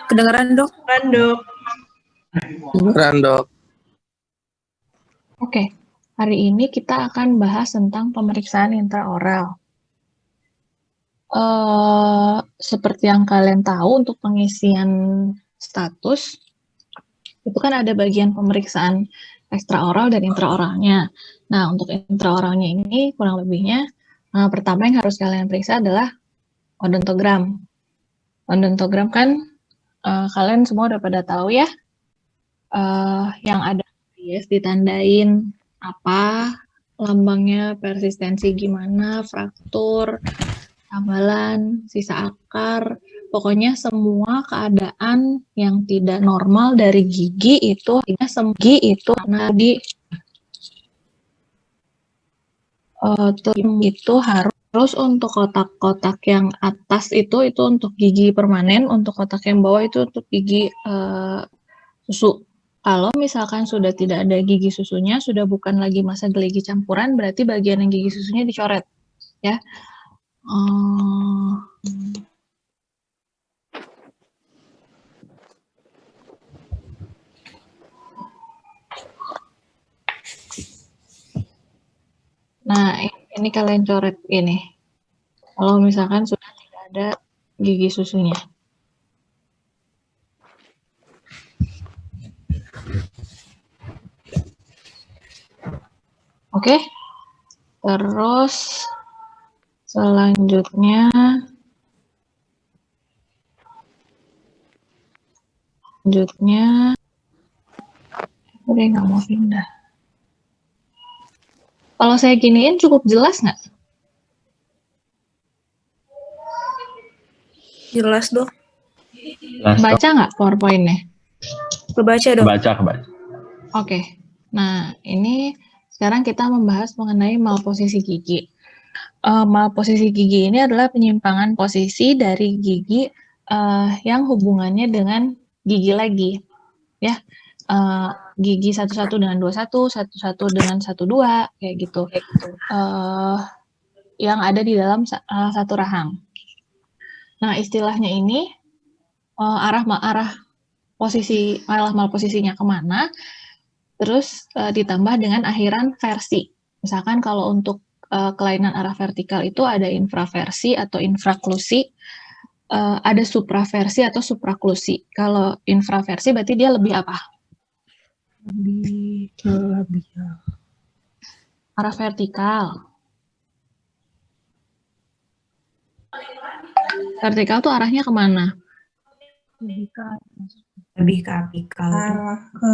Kedengeran dok? Dok. Kedengeran dok. Oke, hari ini kita akan bahas tentang pemeriksaan intraoral. Seperti yang kalian tahu, untuk pengisian status, itu kan ada bagian pemeriksaan ekstraoral dan intraoralnya. Nah, untuk intraoralnya ini kurang lebihnya, pertama yang harus kalian periksa adalah odontogram. Odontogram kan kalian semua udah pada tahu ya, yang ada ditandain apa, lambangnya persistensi gimana, fraktur, tambalan, sisa akar, pokoknya semua keadaan yang tidak normal dari gigi itu karena itu harus untuk kotak-kotak yang atas itu untuk gigi permanen, untuk kotak yang bawah itu untuk gigi susu. Kalau misalkan sudah tidak ada gigi susunya, sudah bukan lagi masa gigi campuran, berarti bagian yang gigi susunya dicoret, ya. Nah, ini kalian coret ini. Kalau misalkan sudah tidak ada gigi susunya. Oke, terus selanjutnya udah nggak mau pindah. Kalau saya giniin cukup jelas nggak? Jelas dok. Baca nggak PowerPoint-nya? Kebaca dok. Kebaca. Oke. Nah, ini sekarang kita membahas mengenai malposisi gigi. Malposisi gigi ini adalah penyimpangan posisi dari gigi yang hubungannya dengan gigi lagi, ya. Gigi 11 dengan 21, 11 dengan 12, kayak gitu. Yang ada di dalam satu rahang. Nah, istilahnya ini arah malposisinya kemana, terus ditambah dengan akhiran versi. Misalkan kalau untuk kelainan arah vertikal itu ada infraversi atau infraklusi, ada supraversi atau supraklusi. Kalau infraversi berarti dia lebih apa? Lebih ke labial. Arah vertikal. Vertikal tuh arahnya kemana? Lebih ke apikal. Arah ke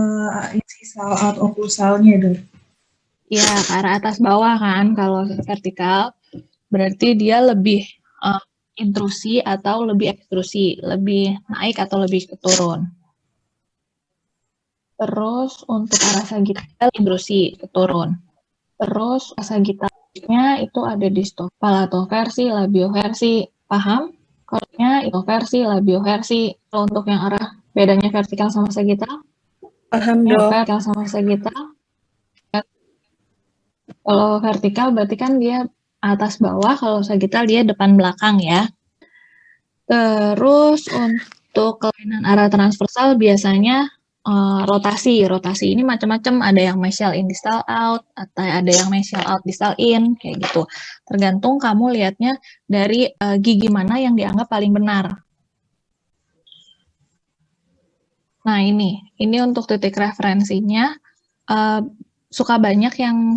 insisal atau oklusalnya dok. Ya, ke arah atas bawah kan. Kalau vertikal berarti dia lebih intrusi atau lebih ekstrusi, lebih naik atau lebih turun. Terus untuk arah sagital intrusi turun. Terus sagitalnya itu ada di stop. Palatoversi, labioversi, paham? Kalau itu versi, labioversi. Kalau untuk yang arah bedanya vertikal sama sagital? Paham dok. Vertikal sama sagital. Kalau vertikal berarti kan dia atas bawah, kalau sagital dia depan belakang ya. Terus untuk kelainan arah transversal biasanya rotasi. Rotasi ini macam-macam, ada yang mesial in distal out, atau ada yang mesial out distal in, kayak gitu. Tergantung kamu lihatnya dari gigi mana yang dianggap paling benar. Nah, ini untuk titik referensinya suka banyak yang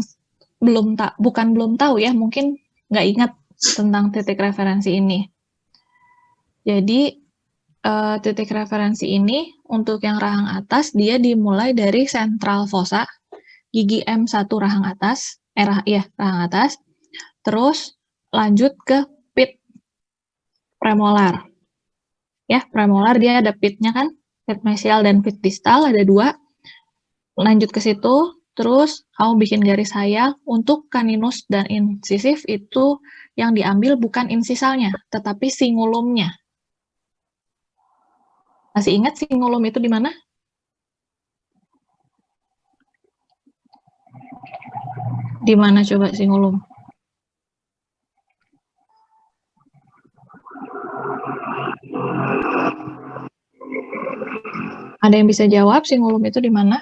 bukan belum tahu ya, mungkin nggak ingat tentang titik referensi ini. Jadi titik referensi ini untuk yang rahang atas dia dimulai dari sentral fossa, gigi M1 rahang atas, rahang atas, terus lanjut ke pit premolar. Ya, premolar dia ada pitnya kan, pit mesial dan pit distal ada 2. Lanjut ke situ, terus kamu bikin garis hayal. Untuk caninus dan incisif itu yang diambil bukan insisalnya, tetapi singulumnya. Masih ingat singulum itu di mana? Di mana coba singulum? Ada yang bisa jawab singulum itu di mana?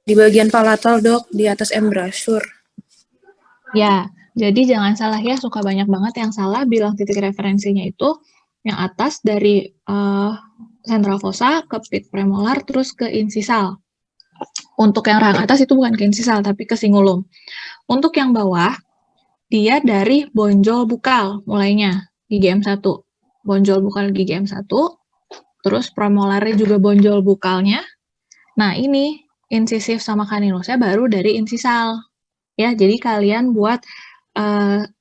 Di bagian palatal, Dok, di atas embrazur. Ya, jadi jangan salah ya, suka banyak banget yang salah bilang titik referensinya itu yang atas dari central fossa ke pit premolar terus ke insisal. Untuk yang rahang atas itu bukan ke insisal tapi ke singulum. Untuk yang bawah, dia dari bonjol bukal mulainya, gigi M1. Bonjol bukal gigi M1, terus premolarnya juga bonjol bukalnya. Nah, ini insisif sama caninusnya baru dari insisal. Ya, jadi kalian buat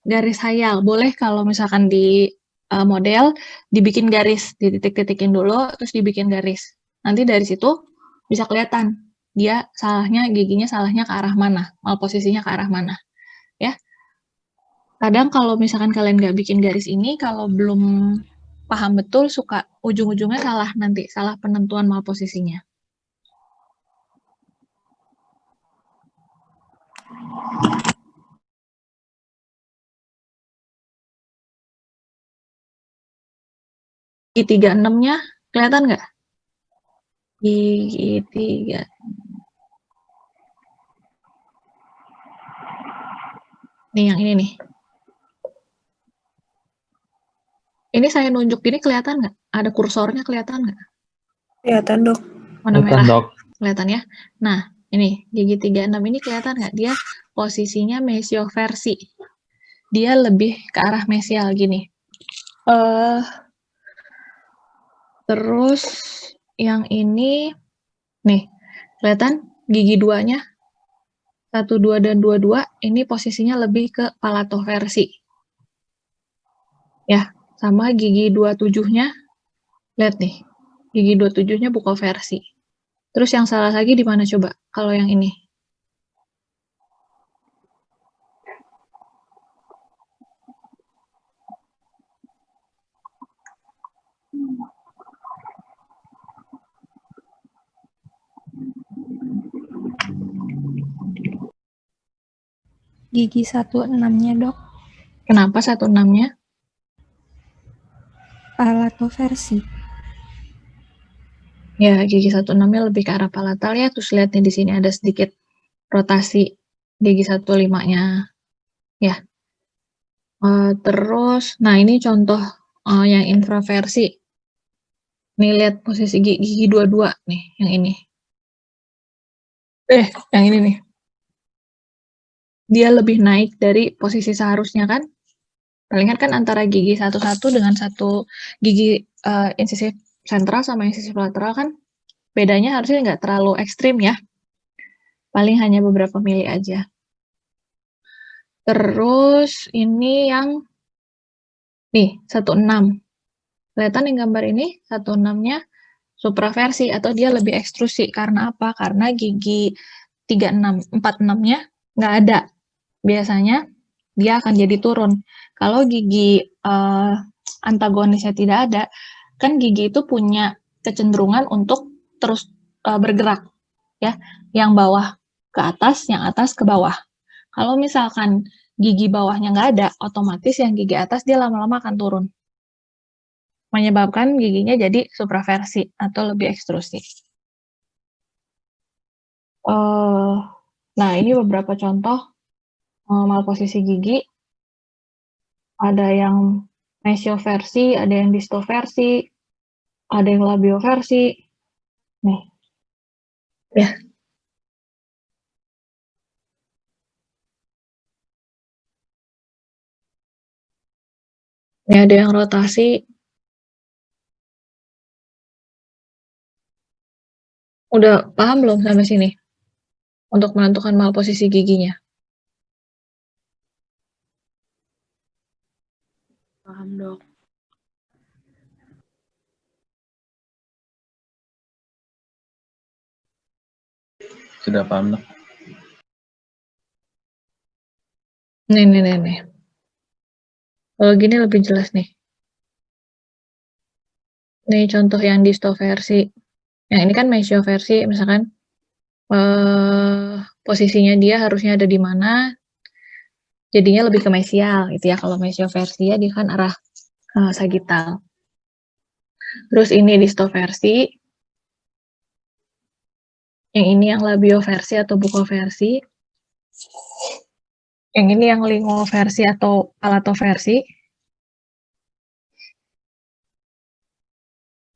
garis hayal. Boleh kalau misalkan di model dibikin garis, dititik-titikin dulu, terus dibikin garis. Nanti dari situ bisa kelihatan dia giginya salahnya ke arah mana, malposisinya ke arah mana. Ya. Kadang kalau misalkan kalian nggak bikin garis ini, kalau belum paham betul, suka ujung-ujungnya salah nanti, salah penentuan malposisinya. Gigi 36-nya kelihatan nggak? Gigi 3. Nih yang ini nih. Ini saya nunjuk gini kelihatan nggak? Ada kursornya kelihatan nggak? Kelihatan, Dok. Warna Kelihatan, merah. Dok. Kelihatan ya? Nah, ini gigi 36 ini kelihatan nggak? Dia posisinya mesioversi. Dia lebih ke arah mesial gini. Terus yang ini, nih, kelihatan gigi 2-nya? 1, 2, dan 22, ini posisinya lebih ke palatoversi. Ya, sama gigi 27-nya, lihat nih, gigi 27-nya bukoversi. Terus yang salah lagi di mana coba? Kalau yang ini. Gigi 16-nya, Dok. Kenapa 16-nya? Palatoversi. Ya, gigi 16-nya lebih ke arah palatal ya. Terus lihat nih di sini ada sedikit rotasi gigi 15-nya. Ya. Terus, nah ini contoh yang infraversi. Nih lihat posisi gigi 22 nih, yang ini. Yang ini nih. Dia lebih naik dari posisi seharusnya kan? Palingan kan antara gigi 11 dengan satu gigi insisif sentral sama insisif lateral kan bedanya harusnya nggak terlalu ekstrim ya. Paling hanya beberapa mili aja. Terus ini yang nih 16. Kelihatan yang gambar ini 16-nya supraversi atau dia lebih ekstrusi. Karena apa? Karena gigi 36, 46-nya nggak ada. Biasanya dia akan jadi turun. Kalau gigi antagonisnya tidak ada, kan gigi itu punya kecenderungan untuk terus bergerak, ya. Yang bawah ke atas, yang atas ke bawah. Kalau misalkan gigi bawahnya nggak ada, otomatis yang gigi atas dia lama-lama akan turun. Menyebabkan giginya jadi supraversi atau lebih ekstrusi. Nah, ini beberapa contoh malposisi gigi. Ada yang mesioversi, ada yang distoversi, ada yang labioversi. Nih. Ya. Ini ada yang rotasi. Udah paham belum sampai sini? Untuk menentukan malposisi giginya. Paham, Dok. Sudah paham, Dok. Nih. Kalau gini lebih jelas nih. Nih contoh yang distoversi. Yang ini kan mesioversi, misalkan posisinya dia harusnya ada di mana, jadinya lebih ke mesial gitu ya. Kalau mesioversi ya dia kan arah sagittal. Terus ini distoversi, Yang ini yang labioversi atau bukoversi. Yang ini yang lingoversi atau palatoversi.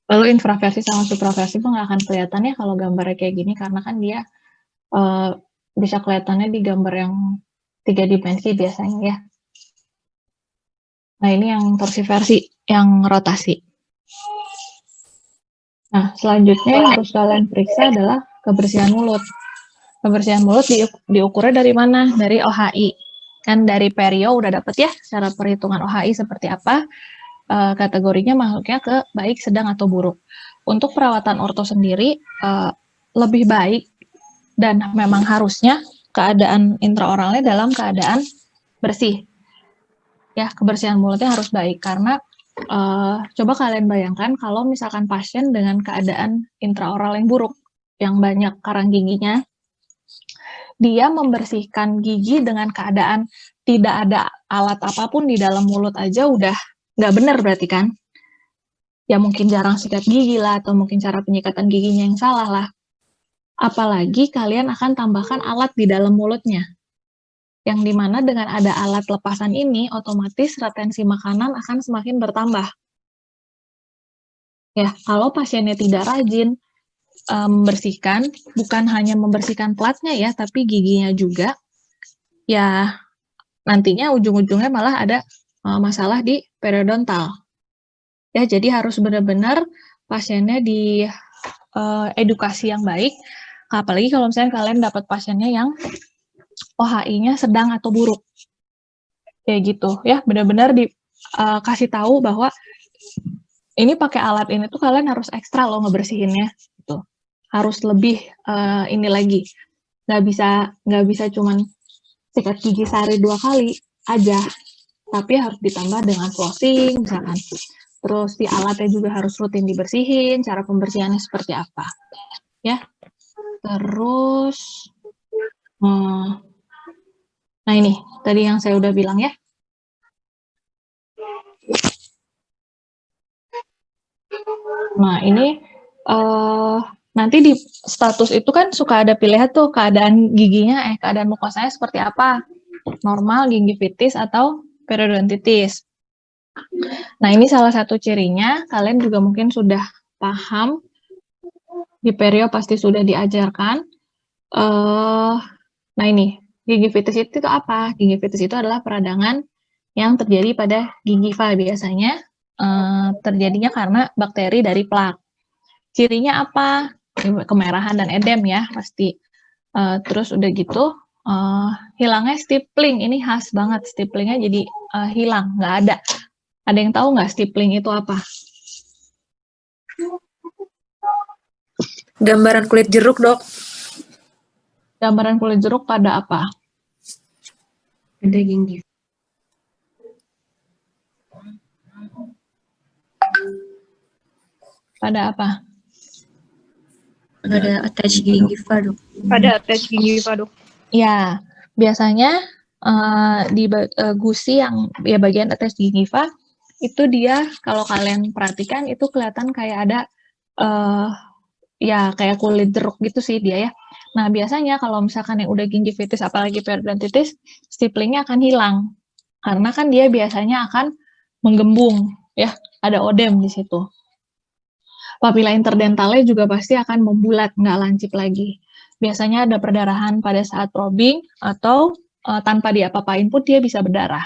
Lalu infraversi sama supraversi pun nggak akan kelihatan ya kalau gambarnya kayak gini, karena kan dia bisa kelihatannya di gambar yang 3 dimensi biasanya ya. Nah, ini yang torsiversi, yang rotasi. Nah, selanjutnya yang harus kalian periksa adalah kebersihan mulut. Kebersihan mulut diukurnya dari mana? Dari OHI. Kan dari Perio udah dapet ya cara perhitungan OHI seperti apa. Kategorinya masuknya ke baik, sedang, atau buruk. Untuk perawatan orto sendiri, lebih baik dan memang harusnya keadaan intraoralnya dalam keadaan bersih. Ya, kebersihan mulutnya harus baik karena coba kalian bayangkan kalau misalkan pasien dengan keadaan intraoral yang buruk, yang banyak karang giginya, dia membersihkan gigi dengan keadaan tidak ada alat apapun di dalam mulut aja udah nggak benar berarti kan? Ya mungkin jarang sikat gigi lah, atau mungkin cara penyikatan giginya yang salah lah. Apalagi kalian akan tambahkan alat di dalam mulutnya. Yang dimana dengan ada alat lepasan ini, otomatis retensi makanan akan semakin bertambah. Ya, kalau pasiennya tidak rajin membersihkan, bukan hanya membersihkan platnya ya, tapi giginya juga, ya nantinya ujung-ujungnya malah ada masalah di periodontal. Ya, jadi harus benar-benar pasiennya di edukasi yang baik, apalagi kalau misalnya kalian dapat pasiennya yang OHI-nya sedang atau buruk. Kayak gitu ya, benar-benar dikasih tahu bahwa ini pakai alat ini tuh kalian harus ekstra loh ngebersihinnya gitu. Harus lebih ini lagi. Nggak bisa cuman sikat gigi sehari 2 kali aja, tapi harus ditambah dengan flossing misalkan. Terus di alatnya juga harus rutin dibersihin, cara pembersihannya seperti apa. Ya. Terus nah ini tadi yang saya udah bilang ya. Nah, ini nanti di status itu kan suka ada pilihan tuh keadaan giginya, keadaan mukosanya seperti apa. Normal, gingivitis, atau periodontitis. Nah, ini salah satu cirinya, kalian juga mungkin sudah paham, di Perio pasti sudah diajarkan. Nah ini, gingivitis itu apa? Gingivitis itu adalah peradangan yang terjadi pada gingiva biasanya, terjadinya karena bakteri dari plak. Cirinya apa? Kemerahan dan edem ya, pasti. Terus udah gitu, hilangnya stippling. Ini khas banget, stipplingnya jadi hilang, nggak ada. Ada yang tahu nggak stippling itu apa? Gambaran kulit jeruk, Dok. Gambaran kulit jeruk pada apa? Ada gigi. Pada apa? Ada attach gingiva, Dok. Pada attach gingiva, Dok. Ya, biasanya di gusi yang ya bagian attach gingiva itu dia kalau kalian perhatikan itu kelihatan kayak ada ya kayak kulit jeruk gitu sih dia ya. Nah, biasanya kalau misalkan yang udah gingivitis apalagi periodontitis, stipplingnya akan hilang. Karena kan dia biasanya akan menggembung ya, ada odem di situ. Papila interdentalnya juga pasti akan membulat, nggak lancip lagi. Biasanya ada perdarahan pada saat probing atau tanpa diapa-apain pun dia bisa berdarah.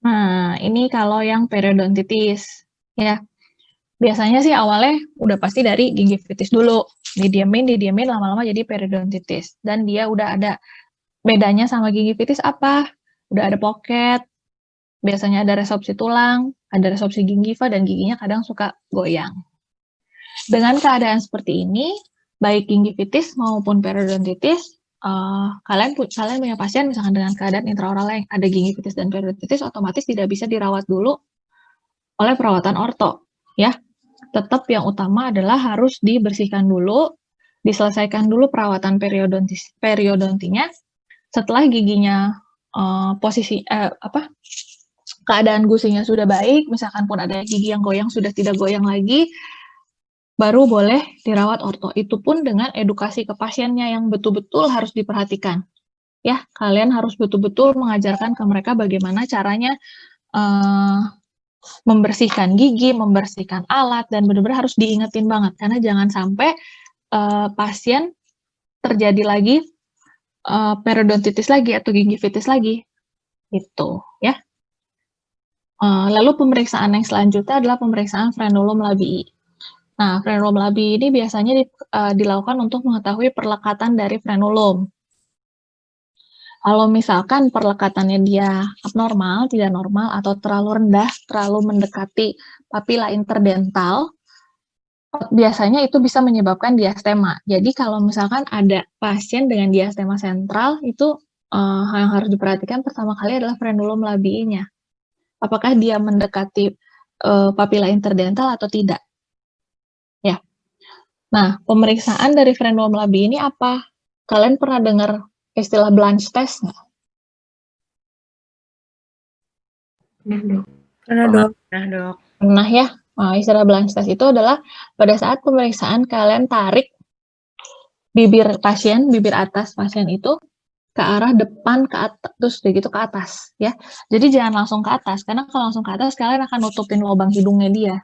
Nah, ini kalau yang periodontitis ya. Biasanya sih awalnya udah pasti dari gingivitis dulu. Didiemin, lama-lama jadi periodontitis. Dan dia udah ada bedanya sama gingivitis apa? Udah ada pocket, biasanya ada resorpsi tulang, ada resorpsi gingiva, dan giginya kadang suka goyang. Dengan keadaan seperti ini, baik gingivitis maupun periodontitis, kalian punya pasien misalkan dengan keadaan intraoral yang ada gingivitis dan periodontitis, otomatis tidak bisa dirawat dulu oleh perawatan orto, ya. Tetap yang utama adalah harus dibersihkan dulu, diselesaikan dulu perawatan periodontinya. Setelah giginya keadaan gusinya sudah baik, misalkan pun ada gigi yang goyang sudah tidak goyang lagi, baru boleh dirawat orto. Itu pun dengan edukasi ke pasiennya yang betul-betul harus diperhatikan. Ya, kalian harus betul-betul mengajarkan ke mereka bagaimana caranya membersihkan gigi, membersihkan alat, dan benar-benar harus diingetin banget. Karena jangan sampai pasien terjadi lagi periodontitis lagi atau gingivitis lagi. Gitu, ya. Lalu pemeriksaan yang selanjutnya adalah pemeriksaan frenulum labii. Nah, frenulum labii ini biasanya dilakukan untuk mengetahui perlekatan dari frenulum. Kalau misalkan perlekatannya dia abnormal, tidak normal, atau terlalu rendah, terlalu mendekati papila interdental, biasanya itu bisa menyebabkan diastema. Jadi kalau misalkan ada pasien dengan diastema sentral, itu yang harus diperhatikan pertama kali adalah frenulum labii-nya. Apakah dia mendekati papila interdental atau tidak? Ya. Nah, pemeriksaan dari frenulum labii ini apa? Kalian pernah dengar istilah Blanche test nggak? Pernah dok. Nah, Dok. Pernah ya? Nah, istilah Blanche test itu adalah pada saat pemeriksaan kalian tarik bibir atas pasien itu ke arah depan ke atas, terus begitu ke atas ya. Jadi jangan langsung ke atas, karena kalau langsung ke atas kalian akan nutupin lubang hidungnya dia.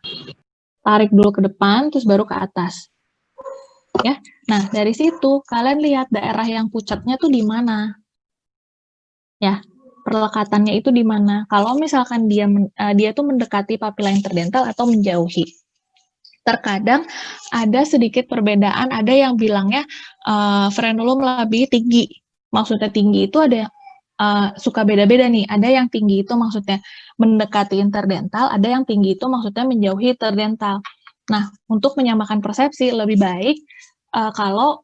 Tarik dulu ke depan, terus baru ke atas. Ya. Nah, dari situ kalian lihat daerah yang pucatnya tuh di mana. Ya, perlekatannya itu di mana. Kalau misalkan dia tuh mendekati papila interdental atau menjauhi. Terkadang ada sedikit perbedaan, ada yang bilangnya frenulum labii tinggi. Maksudnya tinggi itu ada suka beda-beda nih. Ada yang tinggi itu maksudnya mendekati interdental, ada yang tinggi itu maksudnya menjauhi interdental. Nah, untuk menyamakan persepsi lebih baik kalau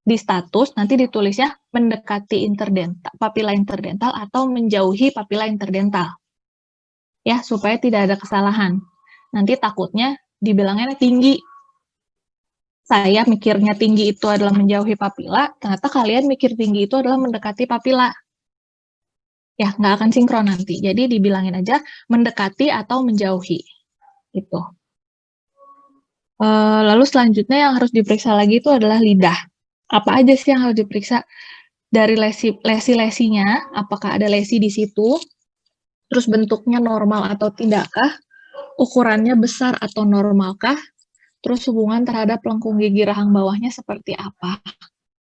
di status nanti ditulisnya mendekati interdental, papila interdental atau menjauhi papila interdental. Ya, supaya tidak ada kesalahan. Nanti takutnya dibilangnya tinggi. Saya mikirnya tinggi itu adalah menjauhi papila, ternyata kalian mikir tinggi itu adalah mendekati papila. Ya, nggak akan sinkron nanti. Jadi dibilangin aja mendekati atau menjauhi. Gitu. Lalu selanjutnya yang harus diperiksa lagi itu adalah lidah. Apa aja sih yang harus diperiksa? Dari lesi-lesinya, apakah ada lesi di situ? Terus bentuknya normal atau tidakkah? Ukurannya besar atau normalkah? Terus hubungan terhadap lengkung gigi rahang bawahnya seperti apa?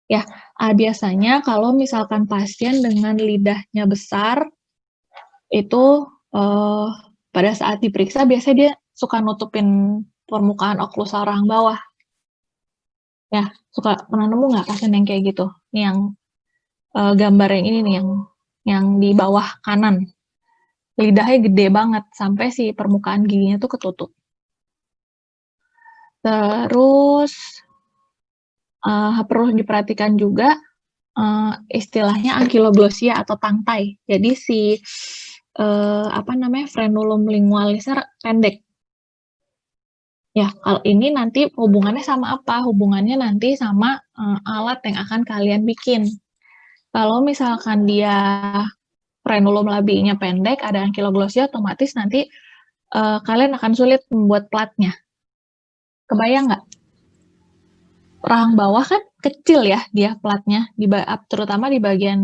Ya, biasanya kalau misalkan pasien dengan lidahnya besar, itu pada saat diperiksa biasanya dia suka nutupin permukaan oklusal rahang bawah. Ya, suka pernah nemu nggak pasien yang kayak gitu? Ini yang gambar yang ini nih, yang di bawah kanan. Lidahnya gede banget, sampai si permukaan giginya tuh ketutup. Terus perlu diperhatikan juga istilahnya ankyloglosia atau tangtai. Jadi si frenulum lingualisnya pendek. Ya, kalau ini nanti hubungannya sama apa? Hubungannya nanti sama alat yang akan kalian bikin. Kalau misalkan dia frenulum labii-nya pendek, ada ankyloglosia, otomatis nanti kalian akan sulit membuat platnya. Kebayang nggak? Rahang bawah kan kecil ya dia platnya, terutama di bagian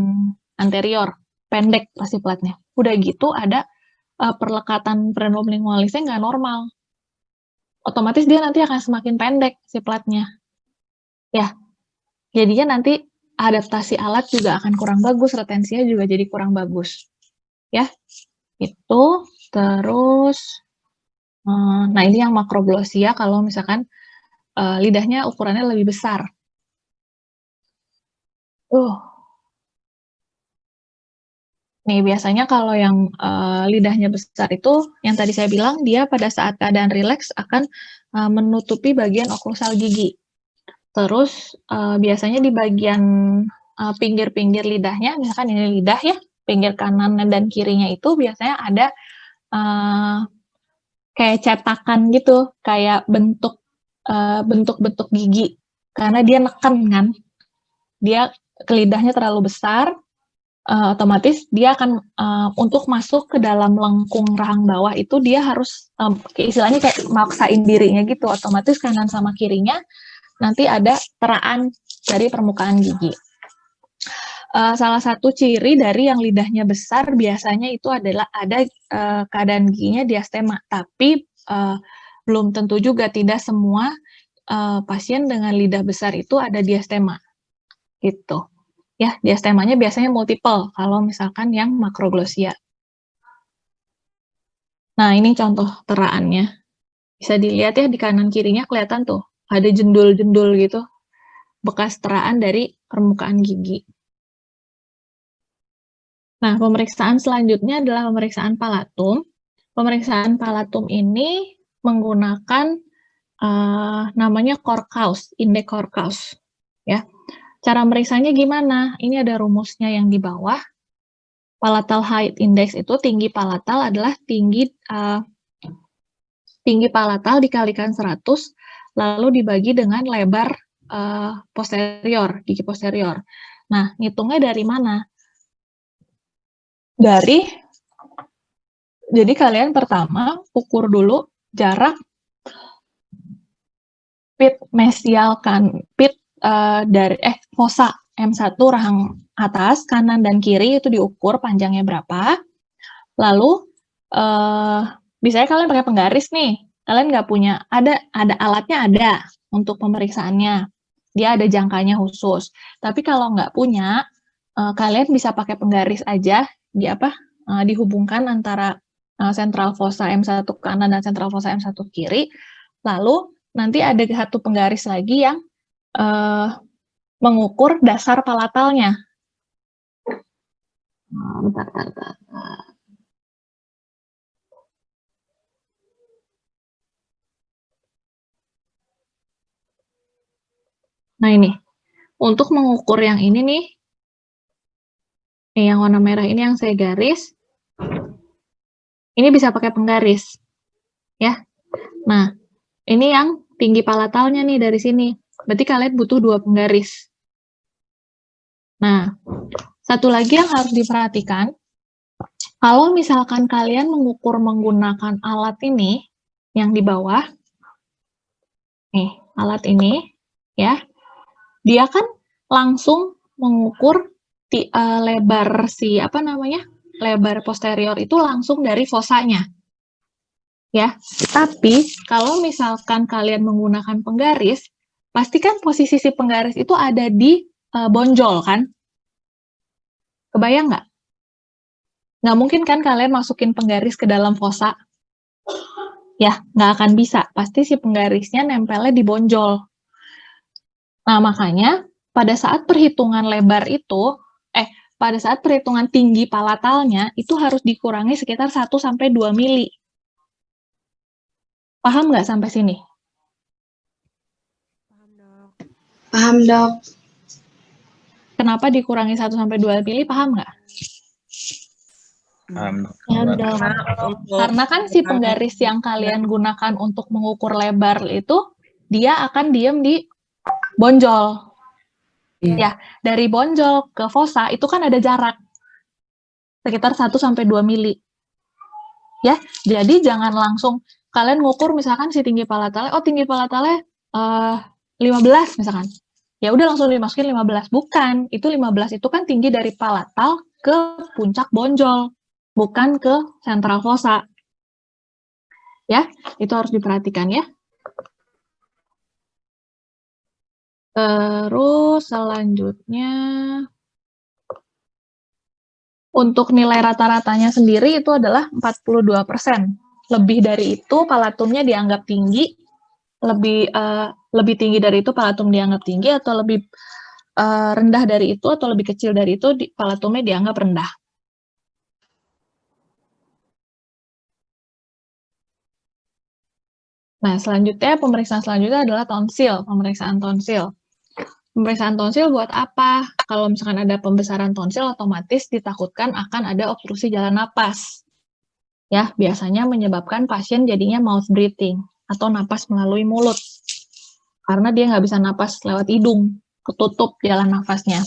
anterior, pendek pasti platnya. Udah gitu ada perlekatan frenulum lingualisnya nggak normal. Otomatis dia nanti akan semakin pendek si platnya. Ya, jadinya nanti adaptasi alat juga akan kurang bagus, retensinya juga jadi kurang bagus. Ya, itu. Terus, nah ini yang makroglosia kalau misalkan lidahnya ukurannya lebih besar. Nih, biasanya kalau yang lidahnya besar itu, yang tadi saya bilang, dia pada saat keadaan rileks akan menutupi bagian oklusal gigi. Terus, biasanya di bagian pinggir-pinggir lidahnya, misalkan ini lidah ya, pinggir kanan dan kirinya itu biasanya ada kayak cetakan gitu, kayak bentuk-bentuk gigi. Karena dia neken kan, dia ke lidahnya terlalu besar, otomatis dia akan untuk masuk ke dalam lengkung rahang bawah itu dia harus istilahnya kayak maksain dirinya gitu, otomatis kanan sama kirinya nanti ada teraan dari permukaan gigi. Salah satu ciri dari yang lidahnya besar biasanya itu adalah ada keadaan giginya diastema, tapi belum tentu juga, tidak semua pasien dengan lidah besar itu ada diastema gitu. Ya, diastemanya biasanya multiple kalau misalkan yang makroglosia. Nah, ini contoh teraannya. Bisa dilihat ya di kanan kirinya kelihatan tuh, ada jendul-jendul gitu, bekas teraan dari permukaan gigi. Nah, pemeriksaan selanjutnya adalah pemeriksaan palatum. Pemeriksaan palatum ini menggunakan namanya Korkaus, indeks Korkaus. Ya. Cara meriksanya gimana? Ini ada rumusnya yang di bawah. Palatal height index itu tinggi palatal adalah tinggi palatal dikalikan 100 lalu dibagi dengan lebar posterior, gigi posterior. Nah, ngitungnya dari mana? Jadi kalian pertama ukur dulu jarak pit mesial dari fosa M1 rahang atas, kanan dan kiri itu diukur panjangnya berapa. Lalu misalnya kalian pakai penggaris nih, kalian nggak punya, ada alatnya ada untuk pemeriksaannya, dia ada jangkanya khusus. Tapi kalau nggak punya, kalian bisa pakai penggaris aja, dihubungkan antara sentral fosa M1 kanan dan sentral fosa M1 kiri. Lalu nanti ada satu penggaris lagi yang mengukur dasar palatalnya. Bentar. Nah ini, untuk mengukur yang ini nih, yang warna merah ini yang saya garis, ini bisa pakai penggaris, ya. Nah, ini yang tinggi palatalnya nih dari sini. Berarti kalian butuh 2 penggaris. Nah, satu lagi yang harus diperhatikan, kalau misalkan kalian mengukur menggunakan alat ini, yang di bawah, nih, alat ini, ya, dia kan langsung mengukur lebar lebar posterior itu langsung dari fosanya. Ya, tapi kalau misalkan kalian menggunakan penggaris, pastikan posisi si penggaris itu ada di bonjol kan? Kebayang nggak? Nggak mungkin kan kalian masukin penggaris ke dalam fosa? Ya, nggak akan bisa. Pasti si penggarisnya nempelnya di bonjol. Nah, makanya pada saat perhitungan lebar itu, pada saat perhitungan tinggi palatalnya, itu harus dikurangi sekitar 1-2 mili. Paham nggak sampai sini? Paham, Dok. Kenapa dikurangi 1-2 mili, paham nggak? Ya, Karena kan si penggaris yang kalian gunakan untuk mengukur lebar itu, dia akan diem di bonjol. Ya, dari bonjol ke fosa itu kan ada jarak sekitar 1-2 mili. Ya, jadi jangan langsung kalian ngukur misalkan si tinggi palatalnya, tinggi palatalnya 15 misalkan. Ya udah langsung dimasukin 15. Bukan, itu 15 itu kan tinggi dari palatal ke puncak bonjol, bukan ke sentral fosa. Ya, itu harus diperhatikan ya. Terus selanjutnya untuk nilai rata-ratanya sendiri itu adalah 42%. Lebih dari itu palatumnya dianggap tinggi, lebih tinggi dari itu palatum dianggap tinggi, atau lebih rendah dari itu atau lebih kecil dari itu palatumnya dianggap rendah. Nah, selanjutnya pemeriksaan selanjutnya adalah tonsil, pemeriksaan tonsil. Pemeriksaan tonsil buat apa? Kalau misalkan ada pembesaran tonsil, otomatis ditakutkan akan ada obstruksi jalan napas. Ya, biasanya menyebabkan pasien jadinya mouth breathing, atau napas melalui mulut. Karena dia nggak bisa napas lewat hidung, ketutup jalan nafasnya.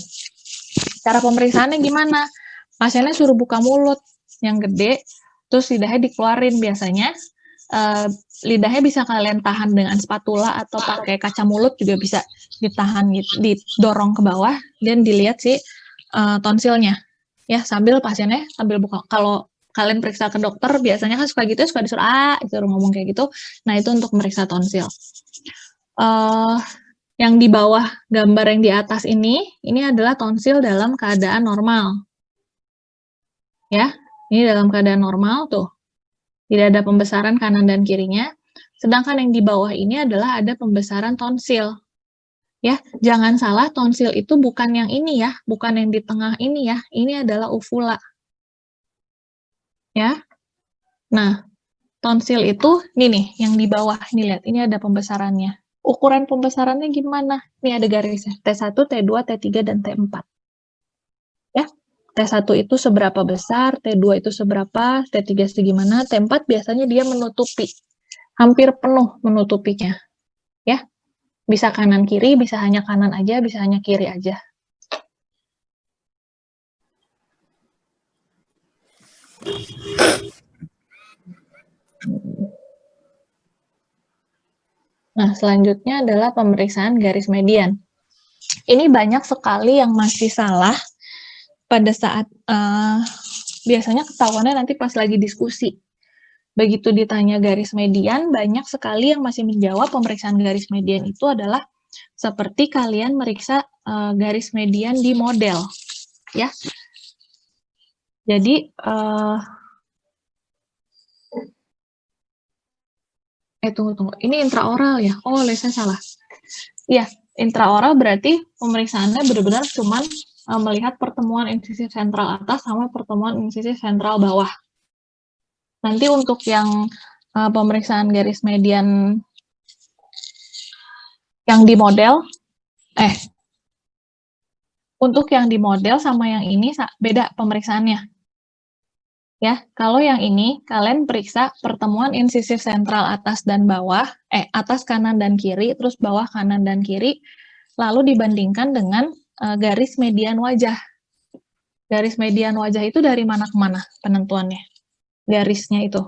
Cara pemeriksaannya gimana? pasiennya suruh buka mulut yang gede, terus lidahnya dikeluarin biasanya. Lidahnya bisa kalian tahan dengan spatula atau pakai kaca mulut juga bisa ditahan gitu, didorong ke bawah dan dilihat si tonsilnya. Ya, sambil pasiennya sambil buka. Kalau kalian periksa ke dokter biasanya kan suka gitu, suka disuruh disuruh ngomong kayak gitu. Nah, itu untuk meriksa tonsil. Yang di bawah gambar yang di atas ini adalah tonsil dalam keadaan normal. Ya, ini dalam keadaan normal tuh. Tidak ada pembesaran kanan dan kirinya. Sedangkan yang di bawah ini adalah ada pembesaran tonsil. Ya, jangan salah, tonsil itu bukan yang ini ya, bukan yang di tengah ini ya. Ini adalah uvula. Ya. Nah, tonsil itu ini nih yang di bawah. Ini lihat, ini ada pembesarannya. Ukuran pembesarannya gimana? Ini ada garisnya. T1, T2, T3, dan T4. Ya. T1 itu seberapa besar, T2 itu seberapa, T3 segimana, T4 biasanya dia menutupi. Hampir penuh menutupinya. Ya. Bisa kanan kiri, bisa hanya kanan aja, bisa hanya kiri aja. Nah, selanjutnya adalah pemeriksaan garis median. Ini banyak sekali yang masih salah pada saat biasanya ketahuannya nanti pas lagi diskusi. Begitu ditanya garis median, banyak sekali yang masih menjawab pemeriksaan garis median itu adalah seperti kalian meriksa garis median di model, ya. Jadi tunggu. Ini intraoral ya? Oh, lesnya salah. Iya, intraoral berarti pemeriksaannya benar-benar cuman melihat pertemuan insisif sentral atas sama pertemuan insisif sentral bawah. Nanti untuk yang pemeriksaan garis median yang di model, untuk yang di model sama yang ini beda pemeriksaannya. Ya, kalau yang ini kalian periksa pertemuan insisif sentral atas dan bawah, atas kanan dan kiri, terus bawah kanan dan kiri, lalu dibandingkan dengan garis median wajah. Garis median wajah itu dari mana ke mana penentuannya? Garisnya itu.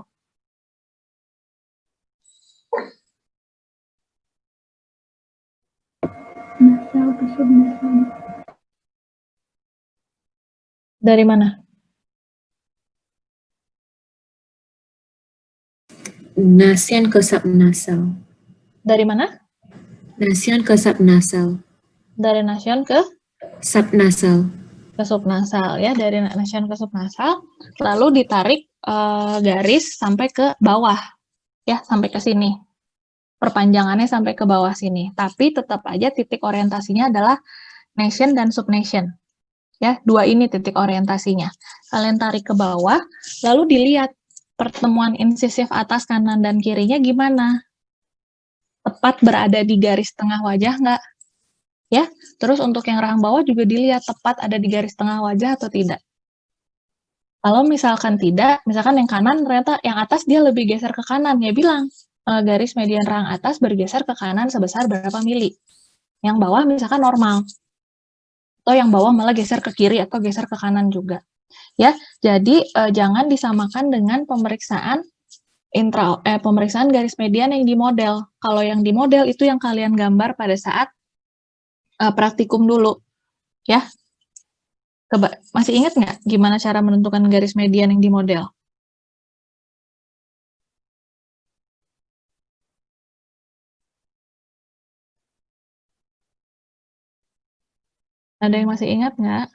Dari mana? Nasian ke subnasal. Dari mana? Nasian ke subnasal. Dari nasion ke? Subnasal. Ke subnasal ya, dari nasion ke subnasal, lalu ditarik garis sampai ke bawah, ya, sampai ke sini. Perpanjangannya sampai ke bawah sini. Tapi tetap aja titik orientasinya adalah nation dan subnation. Ya, dua ini titik orientasinya. Kalian tarik ke bawah, lalu dilihat pertemuan insisif atas, kanan, dan kirinya gimana? Tepat berada di garis tengah wajah nggak? Ya, terus untuk yang rahang bawah juga dilihat tepat ada di garis tengah wajah atau tidak. Kalau misalkan tidak, misalkan yang kanan ternyata yang atas dia lebih geser ke kanan, ya bilang garis median rahang atas bergeser ke kanan sebesar berapa mili. Yang bawah misalkan normal. Atau yang bawah malah geser ke kiri atau geser ke kanan juga. Ya, jadi jangan disamakan dengan pemeriksaan pemeriksaan garis median yang di model. Kalau yang di model itu yang kalian gambar pada saat praktikum dulu, ya. Masih ingat nggak gimana cara menentukan garis median yang di model? Ada yang masih ingat nggak?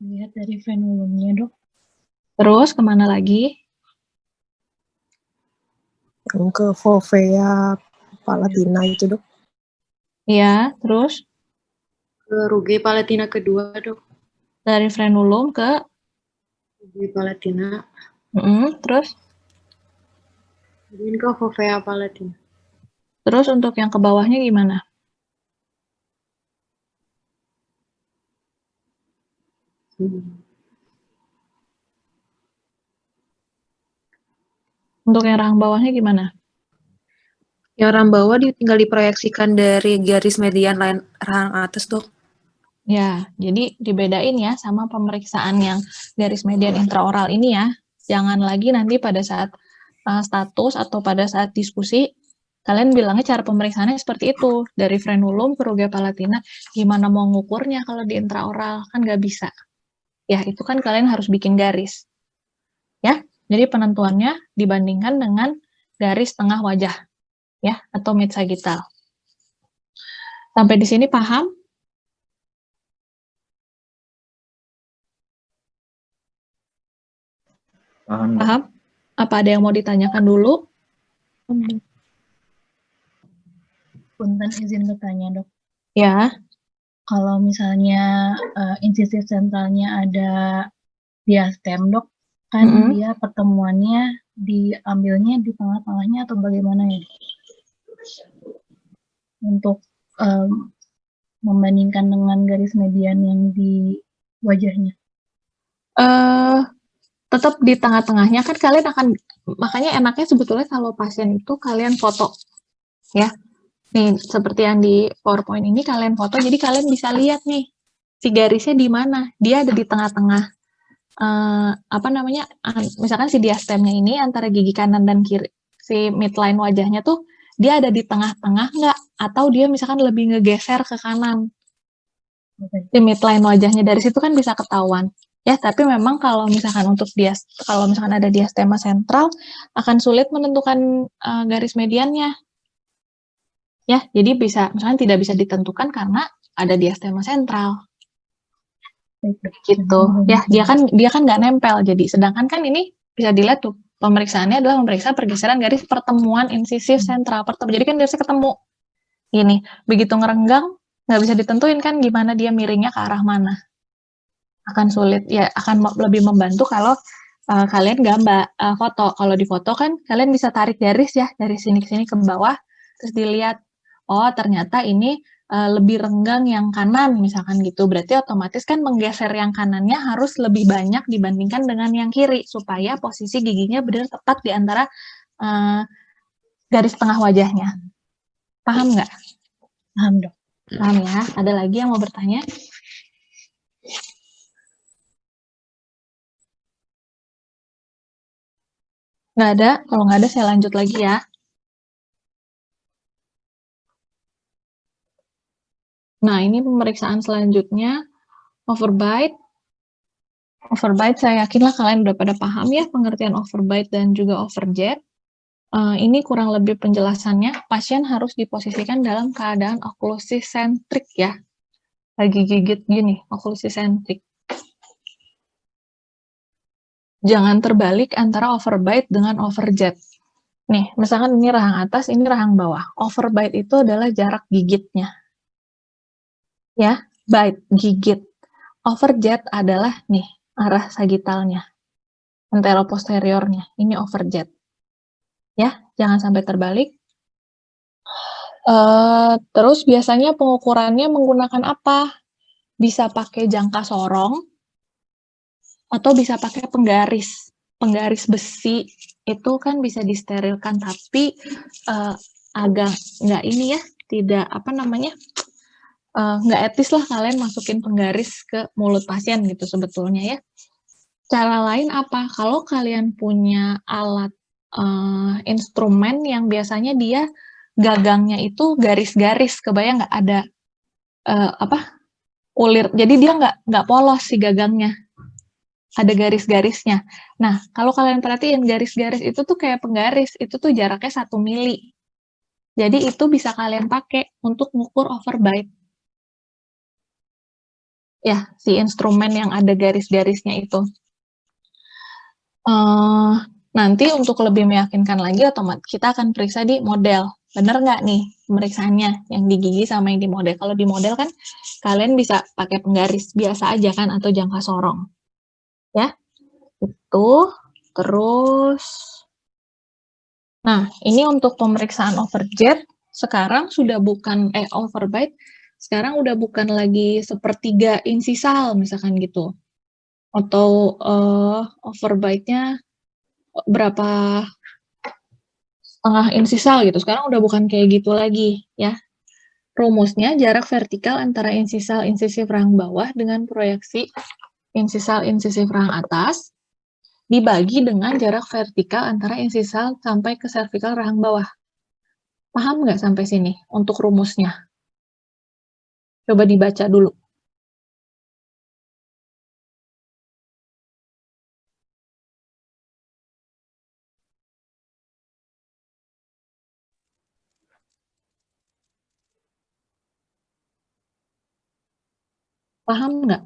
Lihat dari frenulumnya, Dok. Terus kemana lagi? Yang ke fovea palatina itu, Dok. Iya, terus Ke rugae palatina kedua, Dok. dari frenulum ke Rugae palatina. Terus? Kemudian ke fovea palatina. Terus untuk yang ke bawahnya gimana? Untuk yang rahang bawahnya gimana? Yang rahang bawah tinggal diproyeksikan dari garis median lain rahang atas, Dok. Ya, jadi dibedain ya sama pemeriksaan yang garis median intraoral ini ya. Jangan lagi nanti pada saat status atau pada saat diskusi, kalian bilangnya cara pemeriksaannya seperti itu. Dari frenulum ke rugae palatina, gimana mau ngukurnya kalau di intraoral? Kan nggak bisa. Ya, itu kan kalian harus bikin garis. Ya, jadi penentuannya dibandingkan dengan garis tengah wajah. Ya, atau mid sagittal. Sampai di sini paham? Paham, Dok? Paham? Apa ada yang mau ditanyakan dulu? Punten izin bertanya, Dok. Ya, Kalau misalnya insisif sentralnya ada diastem, Dok, kan dia pertemuannya diambilnya di tengah-tengahnya atau bagaimana ya? Untuk membandingkan dengan garis median yang di wajahnya. tetap di tengah-tengahnya kan kalian akan, makanya enaknya sebetulnya kalau pasien itu kalian foto, ya. Nih, seperti yang di PowerPoint ini kalian foto, jadi kalian bisa lihat nih, si garisnya di mana. Dia ada di tengah-tengah, misalkan si diastemnya ini antara gigi kanan dan kiri, si midline wajahnya tuh, dia ada di tengah-tengah nggak? Atau dia misalkan lebih ngegeser ke kanan. Si midline wajahnya, dari situ kan bisa ketahuan. Ya, tapi memang kalau misalkan kalau misalkan ada diastema sentral, akan sulit menentukan garis mediannya. Ya, jadi misalkan tidak bisa ditentukan karena ada diastema sentral. Gitu. Ya, dia kan nggak nempel. Jadi, sedangkan kan ini bisa dilihat tuh, pemeriksaannya adalah memeriksa pergeseran garis pertemuan insisif sentral. Jadi kan garisnya ketemu. Gini, begitu ngerenggang, nggak bisa ditentuin kan gimana dia miringnya ke arah mana. Akan sulit, ya akan lebih membantu kalau kalian gambar foto. Kalau di foto kan kalian bisa tarik garis ya dari sini ke sini ke bawah, terus dilihat, oh ternyata ini lebih renggang yang kanan misalkan gitu. Berarti otomatis kan menggeser yang kanannya harus lebih banyak dibandingkan dengan yang kiri supaya posisi giginya benar tepat di antara garis tengah wajahnya. Paham nggak? Paham, Dok. Paham ya? Ada lagi yang mau bertanya? Nggak ada? Kalau nggak ada, saya lanjut lagi ya. Nah, ini pemeriksaan selanjutnya, overbite. Overbite, saya yakinlah kalian udah pada paham ya, pengertian overbite dan juga overjet. Ini kurang lebih penjelasannya, pasien harus diposisikan dalam keadaan oklusisentrik ya. Lagi gigit gini, oklusisentrik. Jangan terbalik antara overbite dengan overjet. Nih, misalkan ini rahang atas, ini rahang bawah. Overbite itu adalah jarak gigitnya. Ya, bite, gigit. Overjet adalah nih, arah sagittalnya. Anteroposteriornya. Ini overjet. Ya, jangan sampai terbalik. Terus biasanya pengukurannya menggunakan apa? Bisa pakai jangka sorong, atau bisa pakai penggaris. Penggaris besi itu kan bisa disterilkan, tapi agak nggak ini ya, tidak nggak etis lah kalian masukin penggaris ke mulut pasien gitu sebetulnya ya. Cara lain apa? Kalau kalian punya alat instrumen yang biasanya dia gagangnya itu garis-garis, kebayang nggak ada ulir, jadi dia nggak polos si gagangnya, ada garis-garisnya. Nah, kalau kalian perhatiin garis-garis itu tuh kayak penggaris, itu tuh jaraknya 1 mili. Jadi itu bisa kalian pakai untuk ngukur overbite. Ya, si instrumen yang ada garis-garisnya itu. Nanti untuk lebih meyakinkan lagi, otomatis kita akan periksa di model. Bener nggak nih pemeriksaannya yang di gigi sama yang di model? Kalau di model kan kalian bisa pakai penggaris biasa aja kan, atau jangka sorong. Ya, itu. Terus, nah ini untuk pemeriksaan overjet, sekarang sudah bukan, overbite, sekarang udah bukan lagi sepertiga insisal misalkan gitu. Atau overbite-nya berapa setengah insisal gitu. Sekarang udah bukan kayak gitu lagi ya. Rumusnya jarak vertikal antara insisal insisif rahang bawah dengan proyeksi insisal insisif rahang atas dibagi dengan jarak vertikal antara insisal sampai ke servikal rahang bawah. Paham nggak sampai sini untuk rumusnya? Coba dibaca dulu. Paham nggak?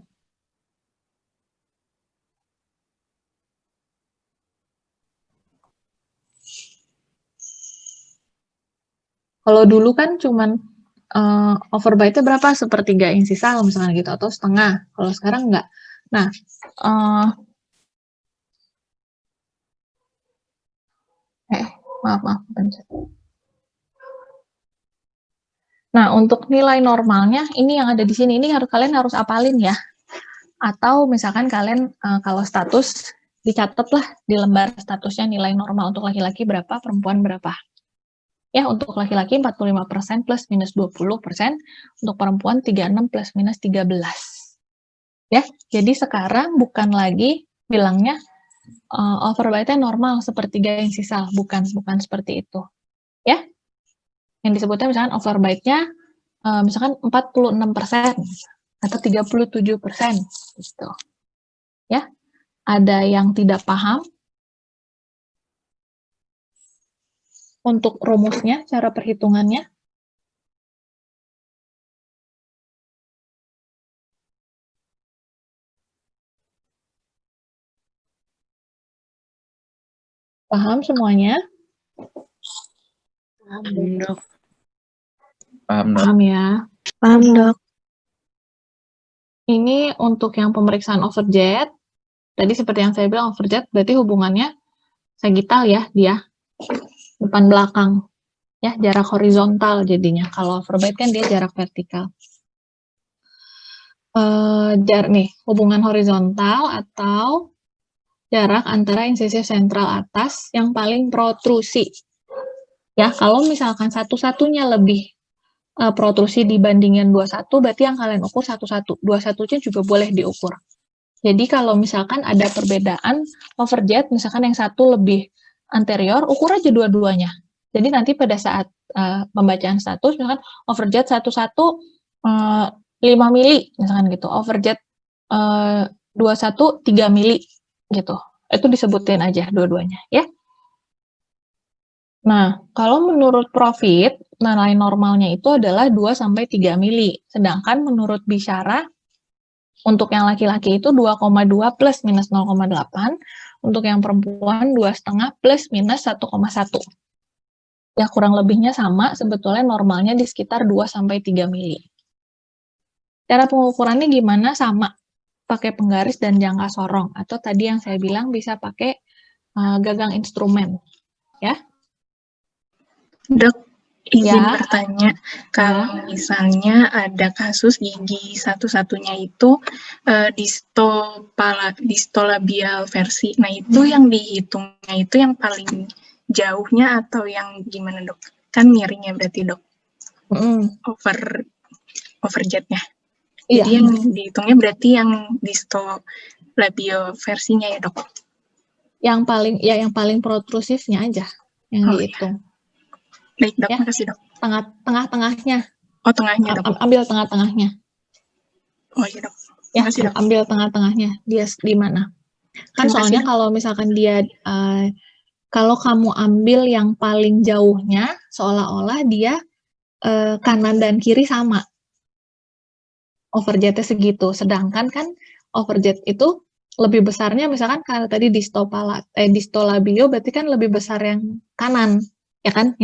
Kalau dulu kan cuman overbite-nya berapa? Sepertiga insisal misalnya gitu, atau setengah. Kalau sekarang nggak. Nah, maaf, pencet. Nah, untuk nilai normalnya, ini yang ada di sini, ini kalian harus apalin ya. Atau misalkan kalian, kalau status, dicatatlah di lembar statusnya nilai normal untuk laki-laki berapa, perempuan berapa. Ya, untuk laki-laki 45% plus minus 20%, untuk perempuan 36 plus minus 13. Ya, jadi sekarang bukan lagi bilangnya overbite-nya normal sepertiga insisal, bukan seperti itu. Ya, yang disebutnya misalkan overbite-nya misalkan 46% atau 37% gitu. Ya, ada yang tidak paham untuk rumusnya, cara perhitungannya? Paham semuanya? Paham, Dok. Paham, Dok. Paham ya? Paham, Dok. Ini untuk yang pemeriksaan overjet. Tadi seperti yang saya bilang, overjet berarti hubungannya sagital ya, dia. Depan belakang. Ya, jarak horizontal jadinya. Kalau overbite kan dia jarak vertikal. Nih, hubungan horizontal atau jarak antara insisif sentral atas yang paling protrusi. Ya, kalau misalkan satu-satunya lebih protrusi dibandingin 21, berarti yang kalian ukur 11. 21-nya juga boleh diukur. Jadi kalau misalkan ada perbedaan overjet, misalkan yang satu lebih anterior, ukur aja dua-duanya. Jadi nanti pada saat pembacaan status, misalkan overjet 11 5 mili, misalkan gitu. Overjet 21 3 mili, gitu. Itu disebutin aja dua-duanya, ya. Nah, kalau menurut profit, nilai normalnya itu adalah 2-3 mili. Sedangkan menurut bicara, untuk yang laki-laki itu 2,2 plus minus 0,8. Untuk yang perempuan 2,5 plus minus 1,1. Ya, kurang lebihnya sama, sebetulnya normalnya di sekitar 2-3 mili. Cara pengukurannya gimana? Sama. Pakai penggaris dan jangka sorong. Atau tadi yang saya bilang bisa pakai gagang instrumen. Ya. Dok, izin Ya. bertanya, kalau misalnya ada kasus gigi satu-satunya itu distolabial versi, nah itu yang dihitungnya itu yang paling jauhnya atau yang gimana, Dok? Kan miringnya berarti, Dok, overjetnya. Iya. Jadi yang dihitungnya berarti yang distolabial versinya ya, Dok? Yang paling protrusifnya aja yang dihitung. Baik, Dok, Ya. makasih, Dok. Tengah-tengahnya. Oh, tengahnya, Dok. Ambil tengah-tengahnya. Oh, iya, Dok. Ya, Makasih, Dok. ambil tengah-tengahnya. Dia di mana? Kan soalnya kalau misalkan dia, kalau kamu ambil yang paling jauhnya, seolah-olah dia kanan dan kiri sama. Overjetnya segitu. Sedangkan kan overjet itu lebih besarnya, misalkan kalau tadi distolabio berarti kan lebih besar yang kanan. Ya kan,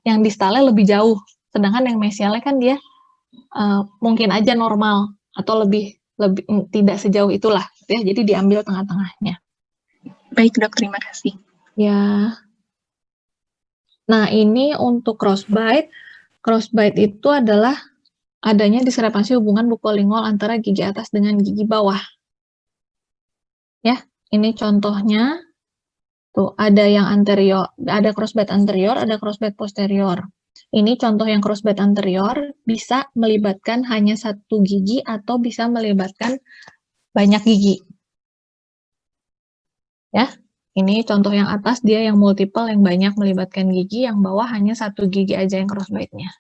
yang distalnya lebih jauh, sedangkan yang mesialnya kan dia mungkin aja normal atau lebih tidak sejauh itulah, ya. Jadi diambil tengah-tengahnya. Baik, Dok, terima kasih. Ya. Nah, ini untuk crossbite. Crossbite itu adalah adanya diskrepansi hubungan bukolingol antara gigi atas dengan gigi bawah. Ya, ini contohnya. Tuh, ada yang anterior, ada crossbite anterior, ada crossbite posterior. Ini contoh yang crossbite anterior bisa melibatkan hanya satu gigi atau bisa melibatkan banyak gigi. Ya, ini contoh yang atas dia yang multiple, yang banyak melibatkan gigi, yang bawah hanya satu gigi aja yang crossbite-nya.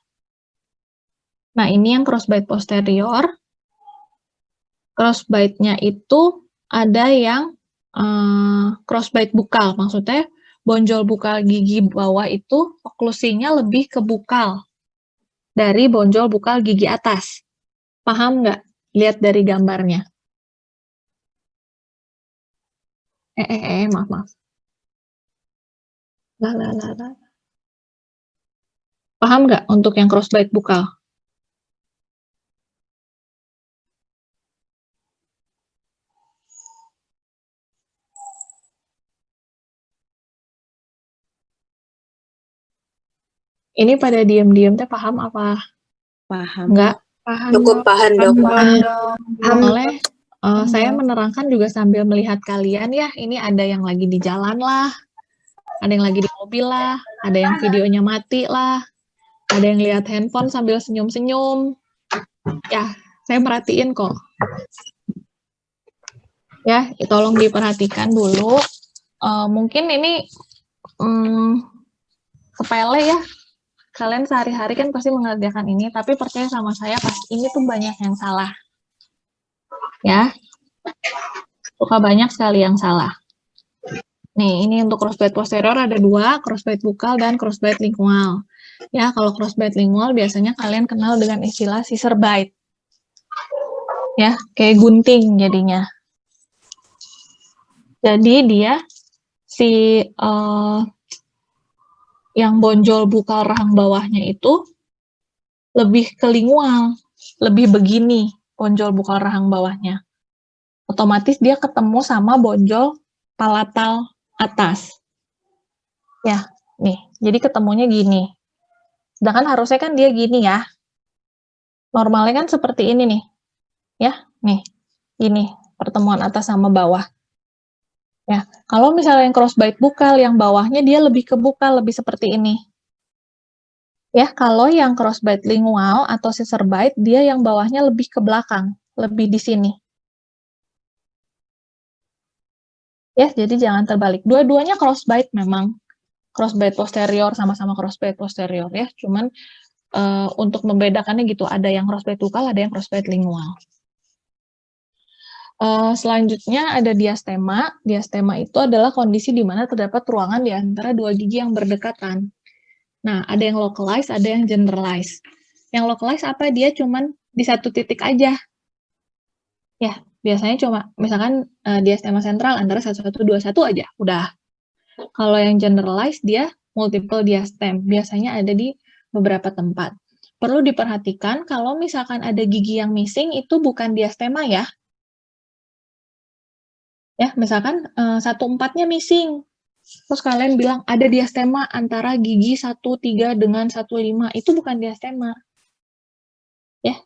Nah, ini yang crossbite posterior. Crossbite-nya itu ada yang crossbite bukal, maksudnya bonjol bukal gigi bawah itu oklusinya lebih ke bukal dari bonjol bukal gigi atas. Paham nggak? Lihat dari gambarnya. Maaf. Lah. Paham nggak untuk yang crossbite bukal? Ini pada diam-diam teh paham apa? Paham. Enggak? Paham. Cukup paham, Dok. Oleh saya menerangkan juga sambil melihat kalian ya, ini ada yang lagi di jalan lah, ada yang lagi di mobil lah, ada yang videonya mati lah, ada yang lihat handphone sambil senyum-senyum. Ya, saya merhatiin kok. Ya, tolong diperhatikan dulu. Mungkin ini sepele ya. Kalian sehari-hari kan pasti mengerjakan ini, tapi percaya sama saya, pasti ini tuh banyak yang salah. Ya, suka banyak sekali yang salah. Nih, ini untuk crossbite posterior ada dua, crossbite bukal dan crossbite lingual. Ya, kalau crossbite lingual biasanya kalian kenal dengan istilah scissor bite. Ya, kayak gunting jadinya. Jadi dia yang bonjol bukal rahang bawahnya itu lebih ke lingual, lebih begini bonjol bukal rahang bawahnya. Otomatis dia ketemu sama bonjol palatal atas. Ya, nih. Jadi ketemunya gini. Sedangkan harusnya kan dia gini ya. Normalnya kan seperti ini nih. Ya, nih. Gini, pertemuan atas sama bawah. Ya, kalau misalnya yang crossbite bukal, yang bawahnya dia lebih ke bukal, lebih seperti ini. Ya, kalau yang crossbite lingual atau scissor bite, dia yang bawahnya lebih ke belakang, lebih di sini. Ya, jadi jangan terbalik. Dua-duanya crossbite memang. Crossbite posterior, sama-sama crossbite posterior ya. Cuman untuk membedakannya gitu, ada yang crossbite bukal, ada yang crossbite lingual. Selanjutnya ada diastema. Diastema itu adalah kondisi di mana terdapat ruangan di antara dua gigi yang berdekatan. Nah, ada yang localized, ada yang generalized. Yang localized apa? Dia cuman di satu titik aja. Ya, biasanya cuma, misalkan diastema sentral antara 1121 aja, udah. Kalau yang generalized, dia multiple diastem. Biasanya ada di beberapa tempat. Perlu diperhatikan, kalau misalkan ada gigi yang missing, itu bukan diastema ya. Ya, misalkan 1/4-nya missing. Terus kalian bilang ada diastema antara gigi 1,3 dengan 1,5. Itu bukan diastema. Ya.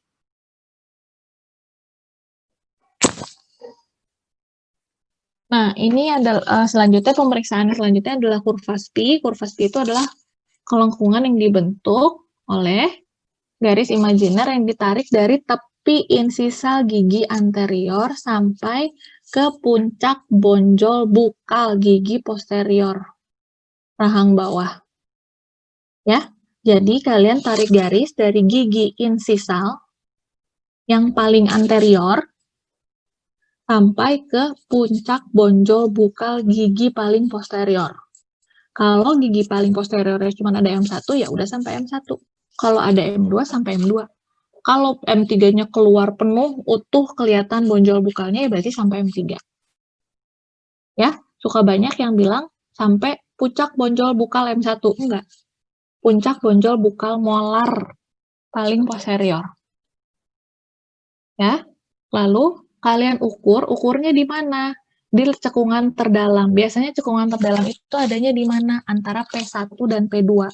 Nah, ini adalah selanjutnya pemeriksaan selanjutnya adalah kurva SPI. Kurva SPI itu adalah kelengkungan yang dibentuk oleh garis imajiner yang ditarik dari tepi insisal gigi anterior sampai ke puncak bonjol bukal gigi posterior rahang bawah. Ya, jadi kalian tarik garis dari gigi insisal yang paling anterior sampai ke puncak bonjol bukal gigi paling posterior. Kalau gigi paling posteriornya cuma ada M1, ya udah sampai M1. Kalau ada M2, sampai M2. Kalau M3-nya keluar penuh, utuh, kelihatan bonjol bukalnya, ya berarti sampai M3. Ya, suka banyak yang bilang sampai puncak bonjol bukal M1. Enggak. Puncak bonjol bukal molar paling posterior. Ya, lalu kalian ukurnya di mana? Di cekungan terdalam. Biasanya cekungan terdalam itu adanya di mana? Antara P1 dan P2.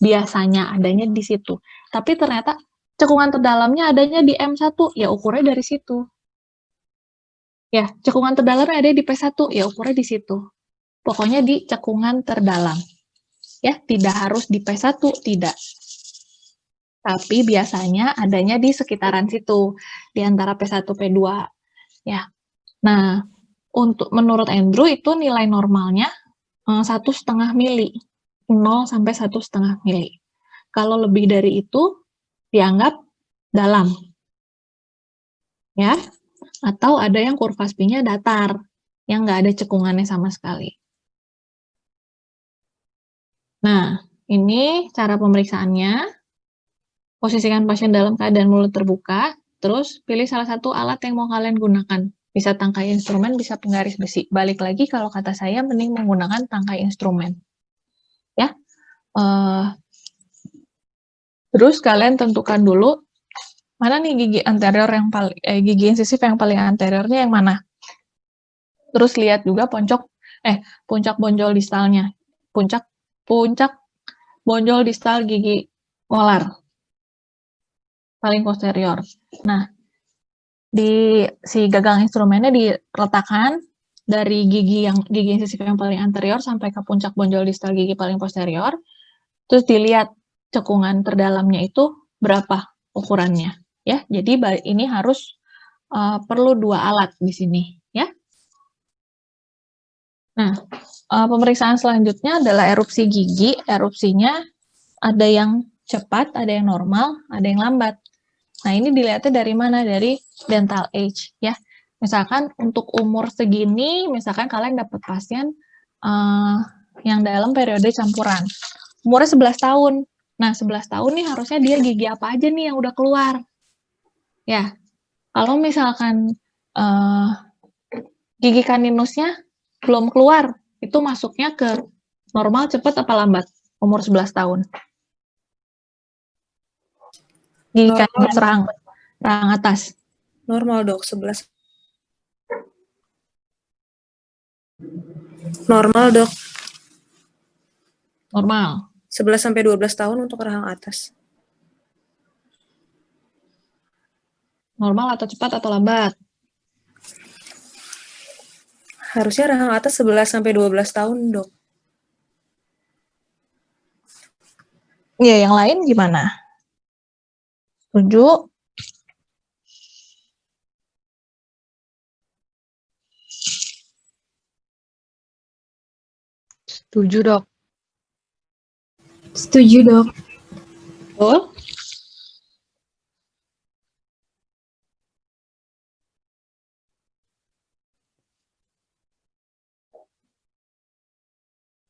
Biasanya adanya di situ. Tapi ternyata cekungan terdalamnya adanya di M1, ya ukurnya dari situ. Ya, cekungan terdalamnya ada di P1, ya ukurnya di situ. Pokoknya di cekungan terdalam. Ya, tidak harus di P1, tidak. Tapi biasanya adanya di sekitaran situ, di antara P1 P2 ya. Nah, menurut Andrew itu nilai normalnya 1,5 mili, 0 sampai 1,5 mili. Kalau lebih dari itu dianggap dalam. Ya. Atau ada yang kurva SPI-nya datar, yang nggak ada cekungannya sama sekali. Nah, ini cara pemeriksaannya. Posisikan pasien dalam keadaan mulut terbuka, terus pilih salah satu alat yang mau kalian gunakan. Bisa tangkai instrumen, bisa penggaris besi. Balik lagi kalau kata saya mending menggunakan tangkai instrumen. Ya. Terus kalian tentukan dulu mana nih gigi anterior yang paling gigi insisif yang paling anteriornya yang mana. Terus lihat juga puncak bonjol distalnya. Puncak bonjol distal gigi molar paling posterior. Nah, di si gagang instrumennya diletakkan dari gigi insisif yang paling anterior sampai ke puncak bonjol distal gigi paling posterior. Terus dilihat cekungan terdalamnya itu berapa ukurannya, ya. Jadi ini harus perlu 2 alat di sini, ya. Nah, pemeriksaan selanjutnya adalah erupsi gigi. Erupsinya ada yang cepat, ada yang normal, ada yang lambat. Nah, ini dilihatnya dari mana? Dari dental age, ya. Misalkan untuk umur segini, misalkan kalian dapat pasien yang dalam periode campuran. Umurnya 11 tahun. Nah, 11 tahun nih harusnya dia gigi apa aja nih yang udah keluar. Ya, kalau misalkan gigi kaninusnya belum keluar, itu masuknya ke normal, cepat, apa lambat? Umur 11 tahun. Gigi kaninus rahang atas. Normal, Dok, 11. Normal, Dok. Normal. 11 sampai 12 tahun untuk rahang atas. Normal atau cepat atau lambat? Harusnya rahang atas 11 sampai 12 tahun, Dok. Iya, yang lain gimana? Setuju? Setuju, Dok. Setuju, Dok. Betul?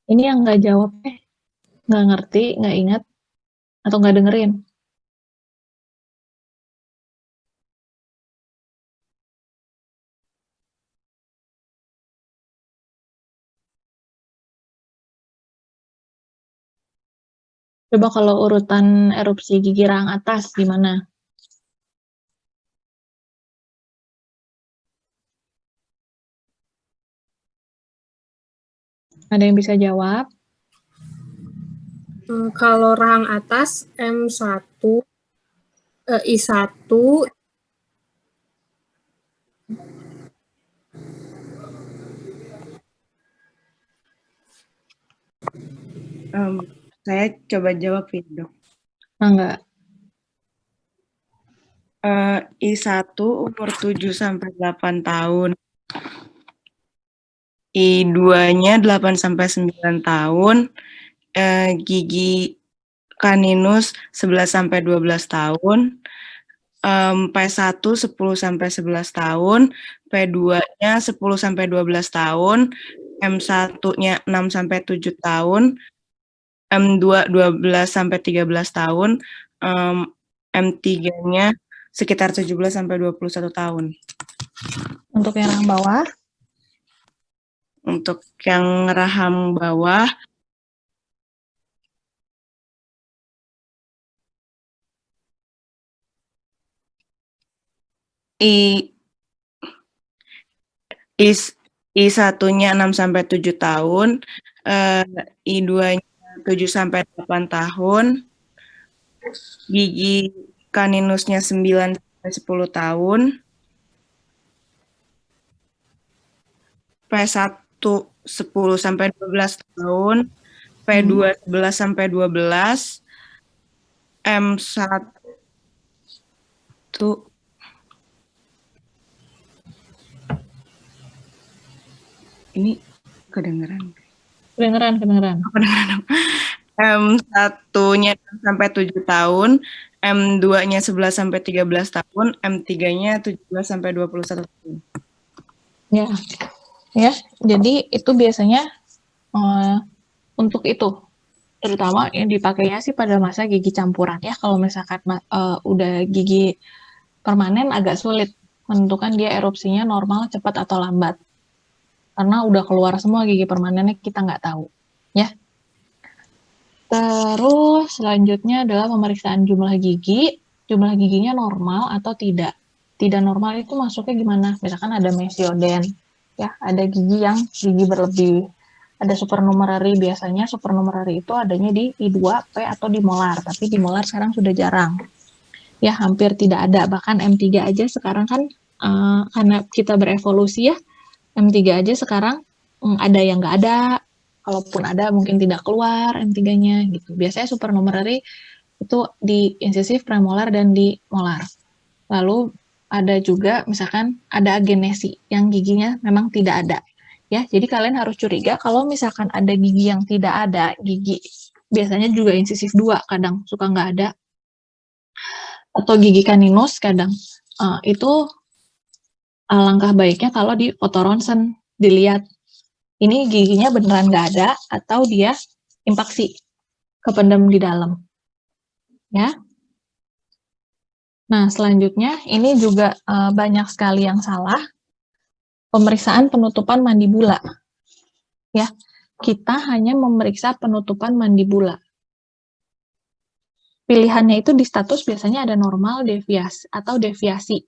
Ini yang nggak jawab, nggak ngerti, nggak ingat, atau nggak dengerin. Coba kalau urutan erupsi gigi rahang atas gimana? Ada yang bisa jawab? Kalau rahang atas M1, I1, Saya coba jawab ya, Dok. Enggak. I1 umur 7 sampai 8 tahun. I2-nya 8 sampai 9 tahun. Gigi kaninus 11 sampai 12 tahun. P1 10 sampai 11 tahun. P2-nya 10 sampai 12 tahun. M1-nya 6 sampai 7 tahun. M2 12 sampai 13 tahun. M3-nya sekitar 17 sampai 21 tahun. Untuk yang rahang bawah? Untuk yang rahang bawah, I1-nya 6 sampai 7 tahun, I2-nya 7 sampai 8 tahun, gigi kaninusnya 9 sampai 10 tahun, P1 10 sampai 12 tahun, P2 11 sampai 12, M1 ini kedengeran. Kedengeran. M1-nya sampai 7 tahun, M2-nya 11 sampai 13 tahun, M3-nya 17 sampai 21 tahun. Ya. Jadi itu biasanya untuk itu, terutama yang dipakainya sih pada masa gigi campuran ya. Kalau misalkan udah gigi permanen agak sulit menentukan dia erupsinya normal, cepat atau lambat. Karena udah keluar semua gigi permanennya, kita nggak tahu, ya. Terus selanjutnya adalah pemeriksaan jumlah gigi. Jumlah giginya normal atau tidak. Tidak normal itu masuknya gimana? Misalkan ada mesioden, ya, ada gigi yang gigi berlebih. Ada supernumerary, biasanya supernumerary itu adanya di I2, P, atau di molar. Tapi di molar sekarang sudah jarang. Ya, hampir tidak ada. Bahkan M3 aja sekarang kan, karena kita berevolusi ya, M3 aja sekarang ada yang nggak ada, kalaupun ada mungkin tidak keluar M3-nya gitu. Biasanya supernumerary itu di incisif, premolar, dan di molar. Lalu ada juga misalkan ada agenesi yang giginya memang tidak ada. Ya, jadi kalian harus curiga kalau misalkan ada gigi yang tidak ada, gigi biasanya juga incisif 2 kadang suka nggak ada, atau gigi caninus kadang, itu langkah baiknya kalau di foto ronsen dilihat ini giginya beneran nggak ada atau dia impaksi kependam di dalam, ya. Nah, selanjutnya ini juga banyak sekali yang salah, pemeriksaan penutupan mandibula, ya. Kita hanya memeriksa penutupan mandibula. Pilihannya itu di status biasanya ada normal, deviasi, atau deviasi.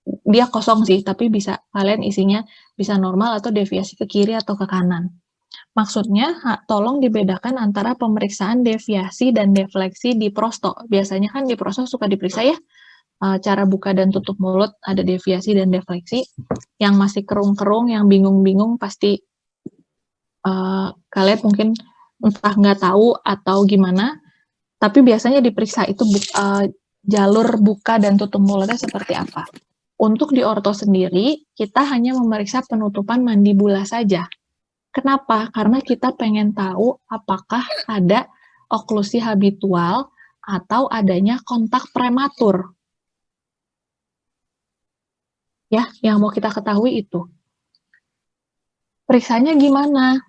Dia kosong sih, tapi bisa kalian isinya bisa normal atau deviasi ke kiri atau ke kanan. Maksudnya, tolong dibedakan antara pemeriksaan deviasi dan defleksi di prosto. Biasanya kan di prosto suka diperiksa ya, cara buka dan tutup mulut, ada deviasi dan defleksi. Yang masih kerung-kerung, yang bingung-bingung, pasti kalian mungkin entah nggak tahu atau gimana, tapi biasanya diperiksa itu jalur buka dan tutup mulutnya seperti apa. Untuk di orto sendiri, kita hanya memeriksa penutupan mandibula saja. Kenapa? Karena kita pengen tahu apakah ada oklusi habitual atau adanya kontak prematur. Ya, yang mau kita ketahui itu. Periksanya gimana?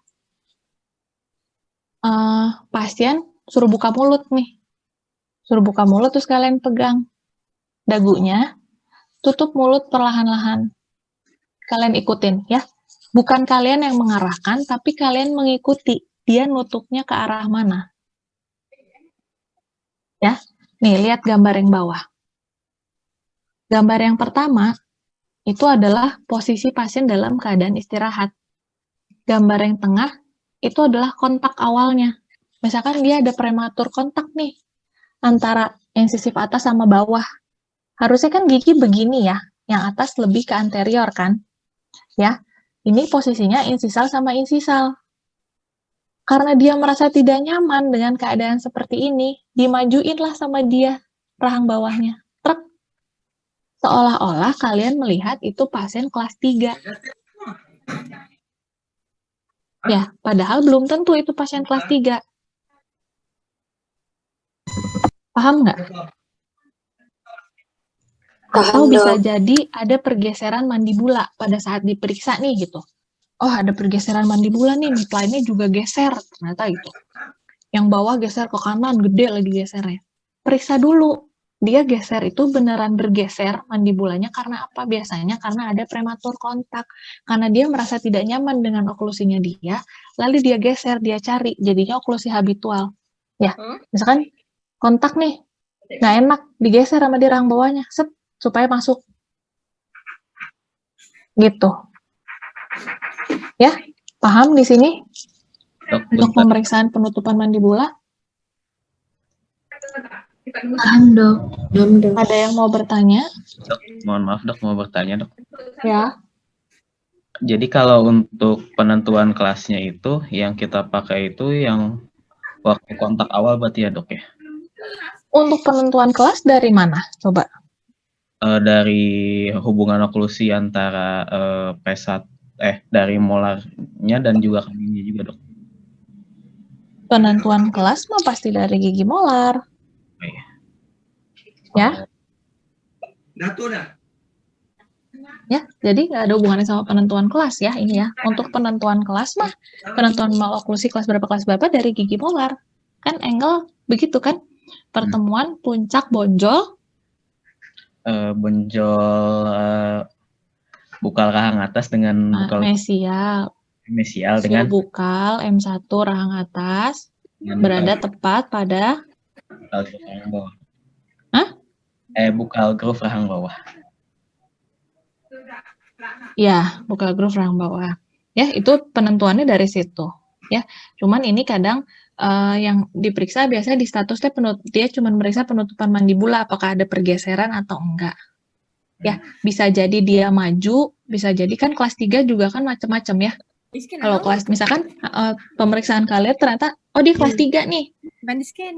Pasien suruh buka mulut nih. Suruh buka mulut terus kalian pegang dagunya, tutup mulut perlahan-lahan. Kalian ikutin ya. Bukan kalian yang mengarahkan, tapi kalian mengikuti. Dia nutupnya ke arah mana. Ya. Nih, lihat gambar yang bawah. Gambar yang pertama, itu adalah posisi pasien dalam keadaan istirahat. Gambar yang tengah, itu adalah kontak awalnya. Misalkan dia ada prematur kontak nih, antara incisif atas sama bawah. Harusnya kan gigi begini ya, yang atas lebih ke anterior kan, ya. Ini posisinya insisal sama insisal. Karena dia merasa tidak nyaman dengan keadaan seperti ini, dimajuinlah sama dia rahang bawahnya. Truk. Seolah-olah kalian melihat itu pasien kelas 3. Ya, padahal belum tentu itu pasien kelas 3. Paham nggak? Atau bisa jadi ada pergeseran mandibula pada saat diperiksa nih gitu. Oh, ada pergeseran mandibula nih, midline-nya juga geser, ternyata itu. Yang bawah geser ke kanan, gede lagi gesernya. Periksa dulu, dia geser itu beneran bergeser mandibulanya karena apa? Biasanya karena ada prematur kontak. Karena dia merasa tidak nyaman dengan oklusinya dia, lalu dia geser, dia cari, jadinya oklusi habitual. Ya, misalkan kontak nih, nggak enak, digeser sama dia rahang bawahnya, set, supaya masuk. Gitu. Ya, paham di sini? Untuk pemeriksaan penutupan mandibula? Paham, Dok. Ada yang mau bertanya? Dok, mohon maaf dok, mau bertanya dok. Ya. Jadi kalau untuk penentuan kelasnya itu yang kita pakai itu yang waktu kontak awal berarti ya dok ya? Untuk penentuan kelas dari mana? Coba. Dari hubungan oklusi antara P1 dari molarnya dan juga kaminya juga dok. Penentuan kelas mah pasti dari gigi molar. Oh, iya. Ya. Ya, jadi nggak ada hubungannya sama penentuan kelas ya ini ya. Untuk penentuan kelas mah, penentuan mal oklusi kelas berapa dari gigi molar. Kan angle begitu kan? Pertemuan puncak bonjol. Bonjol bukal rahang atas dengan bukal mesial dengan bukal M1 rahang atas berada tepat pada bukal groove rahang bawah. Hah? Bukal groove rahang bawah. Ya, bukal groove rahang bawah. Ya, itu penentuannya dari situ. Ya, cuman ini kadang yang diperiksa biasanya di statusnya dia cuma meriksa penutupan mandibula apakah ada pergeseran atau enggak. Ya, bisa jadi dia maju, bisa jadi kan kelas 3 juga kan macam-macam ya. Kalau kelas misalkan pemeriksaan kalian ternyata dia kelas 3 nih.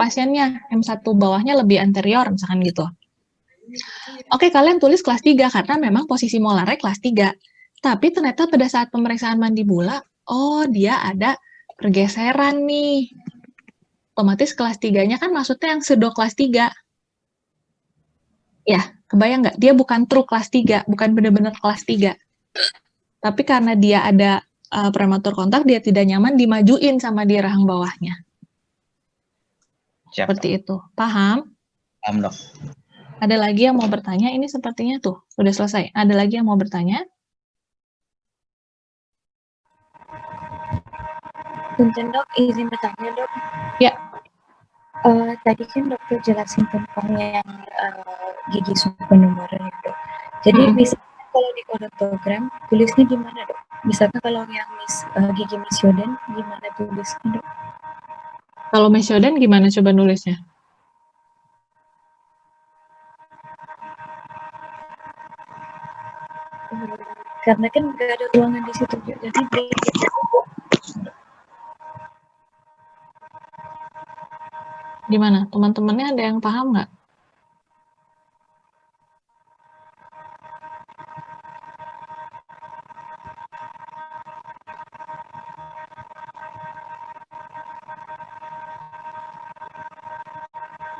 Pasiennya M1 bawahnya lebih anterior misalkan gitu. Oke, kalian tulis kelas 3 karena memang posisi molarnya kelas 3. Tapi ternyata pada saat pemeriksaan mandibula, dia ada pergeseran nih. Otomatis kelas 3-nya kan maksudnya yang pseudo kelas 3. Ya, kebayang nggak? Dia bukan true kelas 3, bukan benar-benar kelas 3. Tapi karena dia ada prematur kontak, dia tidak nyaman dimajuin sama di rahang bawahnya. Siap. Seperti itu. Paham? Paham dok. Ada lagi yang mau bertanya? Ini sepertinya tuh, udah selesai. Ada lagi yang mau bertanya? Punten dok, izin bertanya dok. Ya. Tadi kan dokter jelasin tentang yang gigi supernumerary ya dok. Jadi misalnya kalau di odotogram tulisnya gimana dok? Misalnya kalau yang gigi mesioden gimana tulisnya dok? Kalau mesioden gimana coba nulisnya? Karena kan nggak ada ruangan di situ, jadi gimana? Teman-temannya ada yang paham nggak?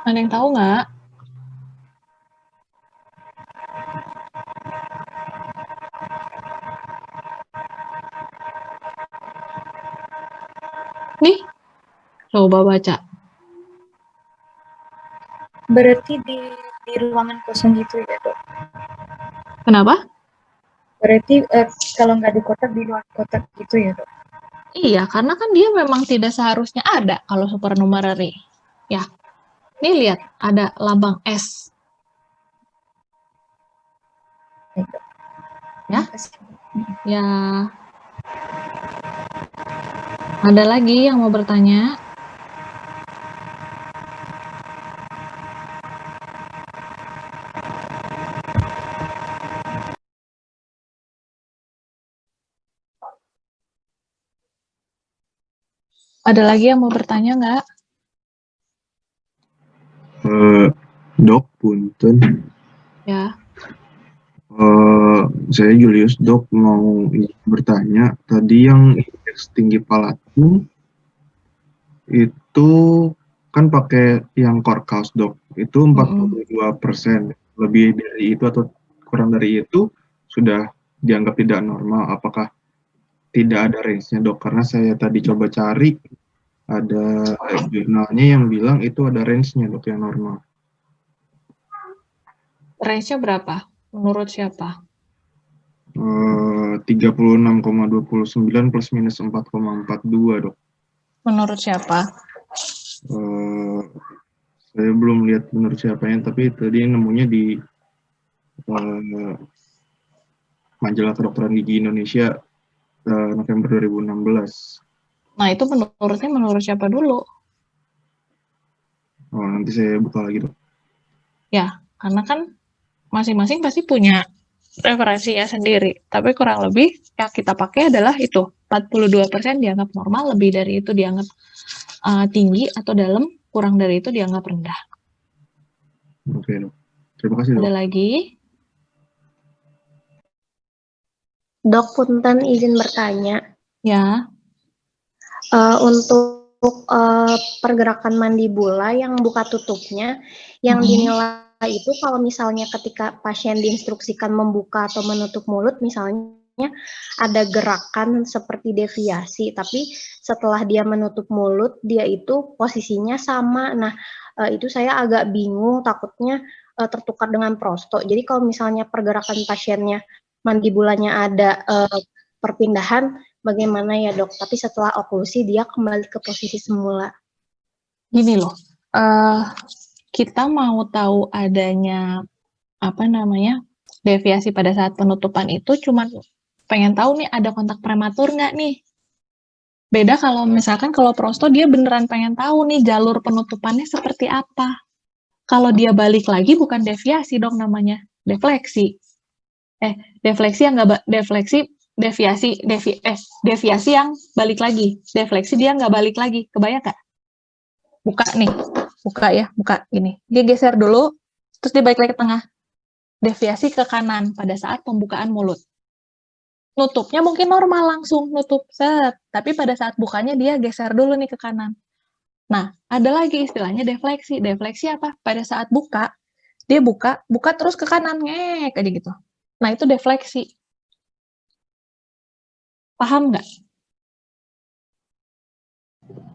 Ada yang tahu nggak? Nih, coba baca. Berarti di ruangan kosong gitu ya dok? Kenapa? Berarti kalau nggak di kotak, di luar kotak gitu ya dok? Iya, karena kan dia memang tidak seharusnya ada kalau supernumerary. Ya, nih lihat ada lambang S. Ya, ya. Ada lagi yang mau bertanya? Ada lagi yang mau bertanya nggak? Dok, punten. Ya. Saya Julius, dok mau bertanya. Tadi yang indeks tinggi palatum itu kan pakai yang Corkaus dok. Itu 42%. Lebih dari itu atau kurang dari itu sudah dianggap tidak normal. Apakah tidak ada range-nya dok? Karena saya tadi coba cari ada jurnalnya yang bilang itu ada range-nya dok yang normal. Range-nya berapa? Menurut siapa? 36,29 plus minus 4,42 dok. Menurut siapa? Saya belum lihat menurut siapanya, tapi tadi nemunya di majalah kedokteran gigi Indonesia November 2016. Nah itu menurut siapa dulu? Nanti saya buka lagi dok. Ya, karena kan masing-masing pasti punya referensinya sendiri. Tapi kurang lebih yang kita pakai adalah itu, 42% dianggap normal, lebih dari itu dianggap tinggi atau dalam, kurang dari itu dianggap rendah. Oke, Dok. Terima kasih, Dok. Ada lagi? Dok, punten izin bertanya. Ya. Untuk pergerakan mandibula yang buka tutupnya, yang dinilai itu kalau misalnya ketika pasien diinstruksikan membuka atau menutup mulut, misalnya ada gerakan seperti deviasi, tapi setelah dia menutup mulut, dia itu posisinya sama. Nah, itu saya agak bingung, takutnya tertukar dengan prosto. Jadi kalau misalnya pergerakan pasiennya mandibulanya ada perpindahan, bagaimana ya dok? Tapi setelah oklusi dia kembali ke posisi semula. Gini loh, kita mau tahu adanya deviasi pada saat penutupan itu cuma pengen tahu nih ada kontak prematur nggak nih. Beda kalau misalkan kalau prosto dia beneran pengen tahu nih jalur penutupannya seperti apa. Kalau dia balik lagi bukan deviasi dong namanya, defleksi. Defleksi yang nggak deviasi yang balik lagi. Defleksi dia nggak balik lagi. Kebayang nggak? Buka nih, buka gini. Dia geser dulu, terus dia balik lagi ke tengah. Deviasi ke kanan pada saat pembukaan mulut. Nutupnya mungkin normal langsung nutup, set. Tapi pada saat bukanya dia geser dulu nih ke kanan. Nah, ada lagi istilahnya defleksi. Defleksi apa? Pada saat buka, dia buka terus ke kanan, ngek aja gitu. Nah, itu defleksi. Paham nggak?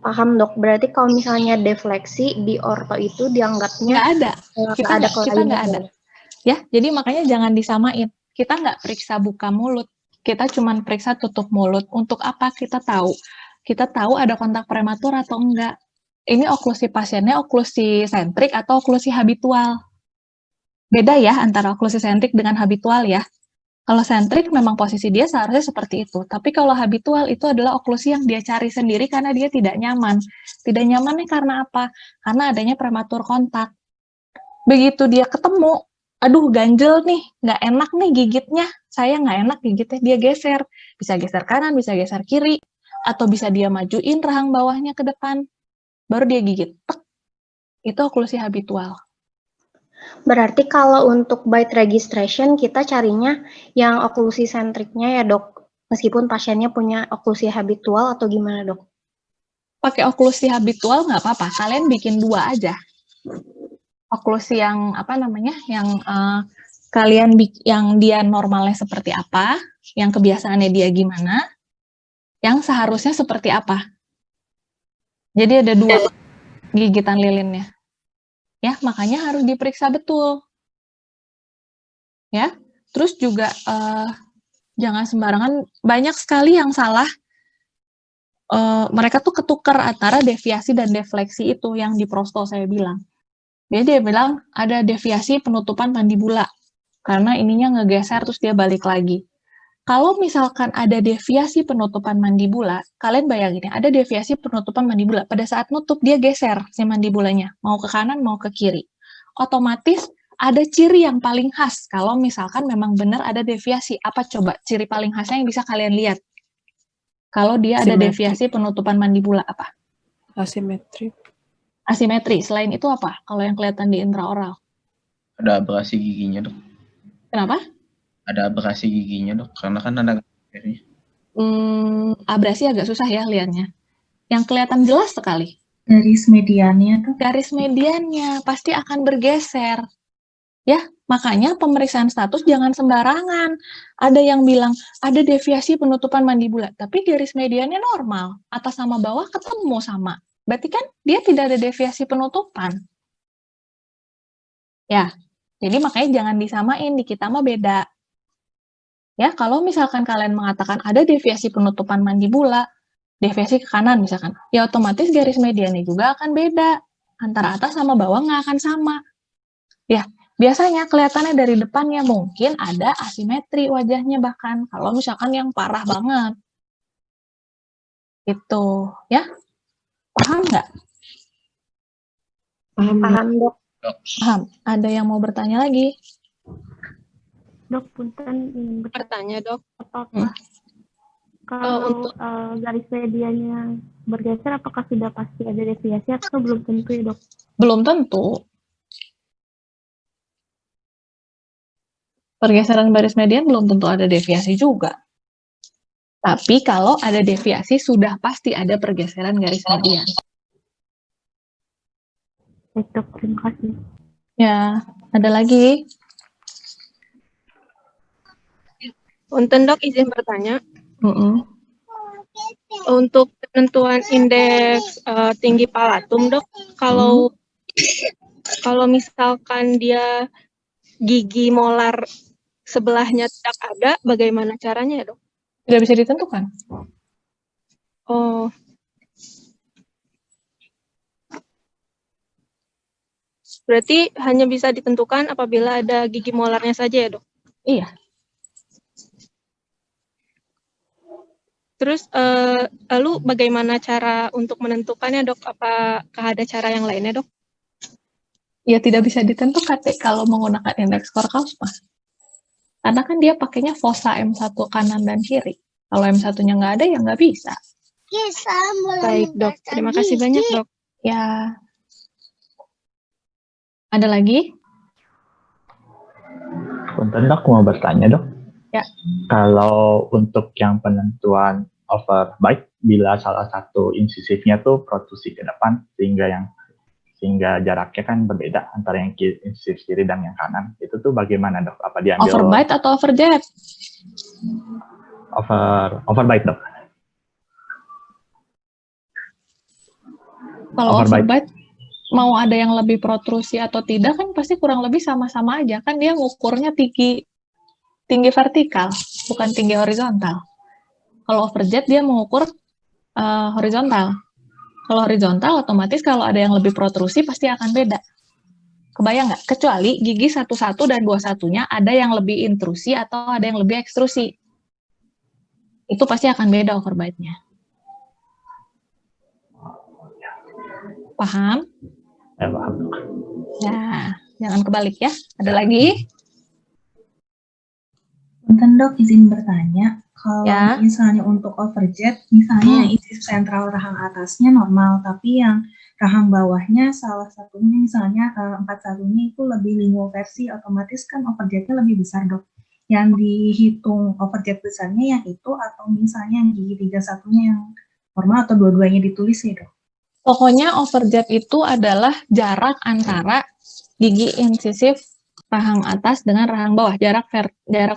Paham dok, berarti kalau misalnya defleksi di orto itu dianggapnya nggak ada. Kita nggak ada. Ya, jadi makanya jangan disamain. Kita nggak periksa buka mulut, kita cuma periksa tutup mulut. Untuk apa kita tahu? Kita tahu ada kontak prematur atau enggak. Ini oklusi pasiennya oklusi sentrik atau oklusi habitual. Beda ya antara oklusi sentrik dengan habitual ya. Kalau sentrik memang posisi dia seharusnya seperti itu. Tapi kalau habitual itu adalah oklusi yang dia cari sendiri karena dia tidak nyaman. Tidak nyamannya karena apa? Karena adanya prematur kontak. Begitu dia ketemu, aduh ganjel nih, nggak enak nih gigitnya. Saya nggak enak gigitnya, dia geser. Bisa geser kanan, bisa geser kiri. Atau bisa dia majuin rahang bawahnya ke depan. Baru dia gigit. Tek. Itu oklusi habitual. Berarti kalau untuk bite registration kita carinya yang oklusi sentriknya ya dok, meskipun pasiennya punya oklusi habitual atau gimana dok? Pakai oklusi habitual nggak apa-apa, kalian bikin 2 aja. Oklusi yang yang dia normalnya seperti apa, yang kebiasaannya dia gimana, yang seharusnya seperti apa. Jadi ada 2 gigitan lilinnya. Ya, makanya harus diperiksa betul. Ya, terus juga jangan sembarangan, banyak sekali yang salah. Mereka tuh ketukar antara deviasi dan defleksi itu yang di prosto saya bilang. Dia bilang ada deviasi penutupan mandibula karena ininya ngegeser terus dia balik lagi. Kalau misalkan ada deviasi penutupan mandibula, kalian bayangin ya, ada deviasi penutupan mandibula. Pada saat nutup, dia geser si mandibulanya. Mau ke kanan, mau ke kiri. Otomatis ada ciri yang paling khas. Kalau misalkan memang benar ada deviasi. Apa coba ciri paling khasnya yang bisa kalian lihat? Kalau dia ada deviasi penutupan mandibula, apa? Asimetri. Asimetri. Selain itu apa? Kalau yang kelihatan di intraoral. Ada abrasi giginya, dok. Kenapa? Ada abrasi giginya dok, karena kan ada abrasi agak susah ya lihatnya. Yang kelihatan jelas sekali. Garis mediannya tuh. Garis mediannya pasti akan bergeser. Ya, makanya pemeriksaan status jangan sembarangan. Ada yang bilang ada deviasi penutupan mandibula, tapi garis mediannya normal. Atas sama bawah ketemu sama. Berarti kan dia tidak ada deviasi penutupan. Ya, jadi makanya jangan disamain, di kita mah beda. Ya, kalau misalkan kalian mengatakan ada deviasi penutupan mandibula, deviasi ke kanan misalkan, ya otomatis garis mediannya juga akan beda. Antara atas sama bawah nggak akan sama. Ya, biasanya kelihatannya dari depannya mungkin ada asimetri wajahnya bahkan, kalau misalkan yang parah banget. Itu, ya. Paham nggak? Paham dok. Paham. Ada yang mau bertanya lagi? Dok, punten ingin bertanya, Dok. Apakah kalau Untuk garis medianya bergeser, apakah sudah pasti ada deviasi atau belum tentu ya, Dok? Belum tentu. Pergeseran baris median belum tentu ada deviasi juga. Tapi kalau ada deviasi, sudah pasti ada pergeseran garis median. Baik, Dok. Terima kasih. Ya, ada lagi? Punten, Dok, izin bertanya. Mm-mm. Untuk penentuan indeks tinggi palatum, Dok, kalau misalkan dia gigi molar sebelahnya tidak ada, bagaimana caranya ya, Dok? Tidak bisa ditentukan. Oh. Berarti hanya bisa ditentukan apabila ada gigi molarnya saja ya, Dok? Iya. Terus lalu bagaimana cara untuk menentukannya, Dok? Apakah ada cara yang lainnya, Dok? Ya tidak bisa ditentukan deh kalau menggunakan indeks Korkausmas. Karena kan dia pakainya fossa M1 kanan dan kiri. Kalau M1-nya nggak ada, ya nggak bisa. Baik, Dok. Terima kasih banyak, Dok. Ya. Ada lagi? Punten, Dok, mau bertanya, Dok. Ya. Kalau untuk yang penentuan overbite, bila salah satu incisifnya tuh protrusi ke depan, sehingga jaraknya kan berbeda antara yang incisif kiri dan yang kanan, itu tuh bagaimana, Dok? Apa diambil Overbite atau overjet? Overbite, Dok. Kalau overbite, mau ada yang lebih protrusi atau tidak kan pasti kurang lebih sama-sama aja. Kan dia ngukurnya tinggi vertikal, bukan tinggi horizontal. Kalau overjet dia mengukur horizontal. Kalau horizontal otomatis kalau ada yang lebih protrusi pasti akan beda. Kebayang nggak? Kecuali gigi 11 dan 21-nya ada yang lebih intrusi atau ada yang lebih ekstrusi. Itu pasti akan beda overbite-nya. Paham? Ya, paham. Ya, jangan kebalik ya. Ada lagi? Punten, Dok, izin bertanya. Kalau misalnya untuk overjet, misalnya yang isi sentral rahang atasnya normal, tapi yang rahang bawahnya salah satunya misalnya 41-nya itu lebih lingual versi, otomatis kan overjetnya lebih besar, Dok. Yang dihitung overjet besarnya yang itu atau misalnya yang gigi 31-nya yang normal atau dua-duanya ditulis ya, Dok? Pokoknya overjet itu adalah jarak antara gigi incisif rahang atas dengan rahang bawah, jarak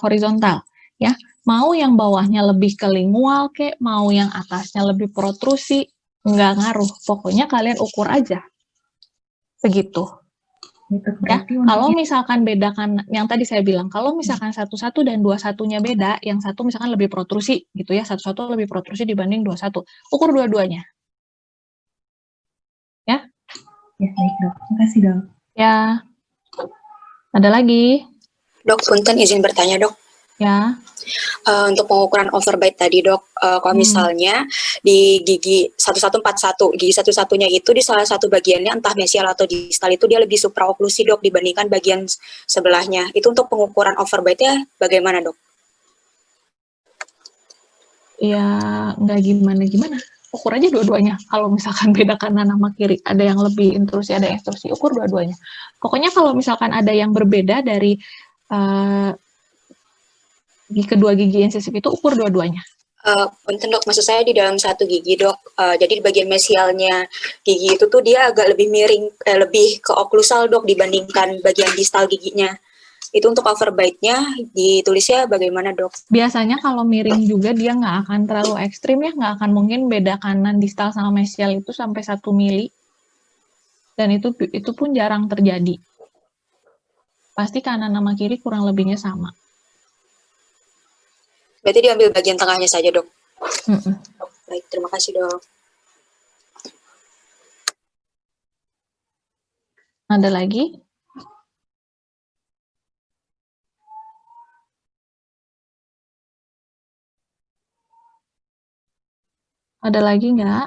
horizontal, ya. Mau yang bawahnya lebih ke lingual kek, mau yang atasnya lebih protrusi, nggak ngaruh. Pokoknya kalian ukur aja. Segitu. Ya, kalau misalkan bedakan, yang tadi saya bilang, kalau misalkan 11 dan 21-nya beda, yang satu misalkan lebih protrusi, gitu ya, 11 lebih protrusi dibanding 21, ukur dua-duanya. Ya? Ya, baik, Dok. Terima kasih, Dok. Ya. Ada lagi? Dok, punten izin bertanya, Dok. Ya. Untuk pengukuran overbite tadi, Dok, kalau misalnya di gigi 1141, gigi 11-nya itu di salah satu bagiannya entah mesial atau distal itu dia lebih supraoklusi, Dok, dibandingkan bagian sebelahnya. Itu untuk pengukuran overbite-nya bagaimana, Dok? Ya, nggak gimana-gimana. Ukur aja dua-duanya. Kalau misalkan beda kanan sama kiri, ada yang lebih intrusi, ada yang ekstrusi, ukur dua-duanya. Pokoknya kalau misalkan ada yang berbeda dari kedua gigi incisif itu, ukur dua-duanya. Punten, Dok, maksud saya di dalam satu gigi, Dok. Jadi di bagian mesialnya gigi itu tuh dia agak lebih miring, lebih ke oklusal, Dok, dibandingkan bagian distal giginya. Itu untuk overbite-nya ditulisnya bagaimana, Dok? Biasanya kalau miring juga dia nggak akan terlalu ekstrim ya, nggak akan mungkin beda kanan distal sama mesial itu sampai 1 mili. Dan itu pun jarang terjadi. Pasti kanan sama kiri kurang lebihnya sama. Berarti diambil bagian tengahnya saja, Dok? Baik, terima kasih, Dok. Ada lagi? Ada lagi nggak?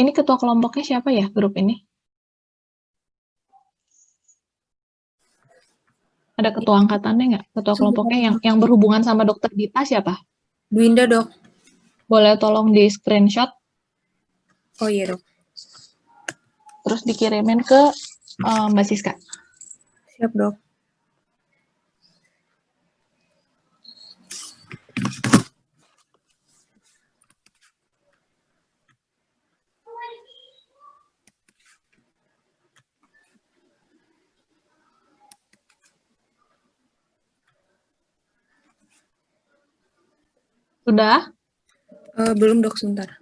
Ini ketua kelompoknya siapa ya, grup ini? Ada ketua angkatannya nggak? Ketua kelompoknya yang berhubungan sama dokter Dita siapa? Dwinda, Dok. Boleh tolong di screenshot, Oh iya, Dok. terus dikirimin ke Mbak Siska. Siap, Dok. Sudah? Belum, Dok, sebentar.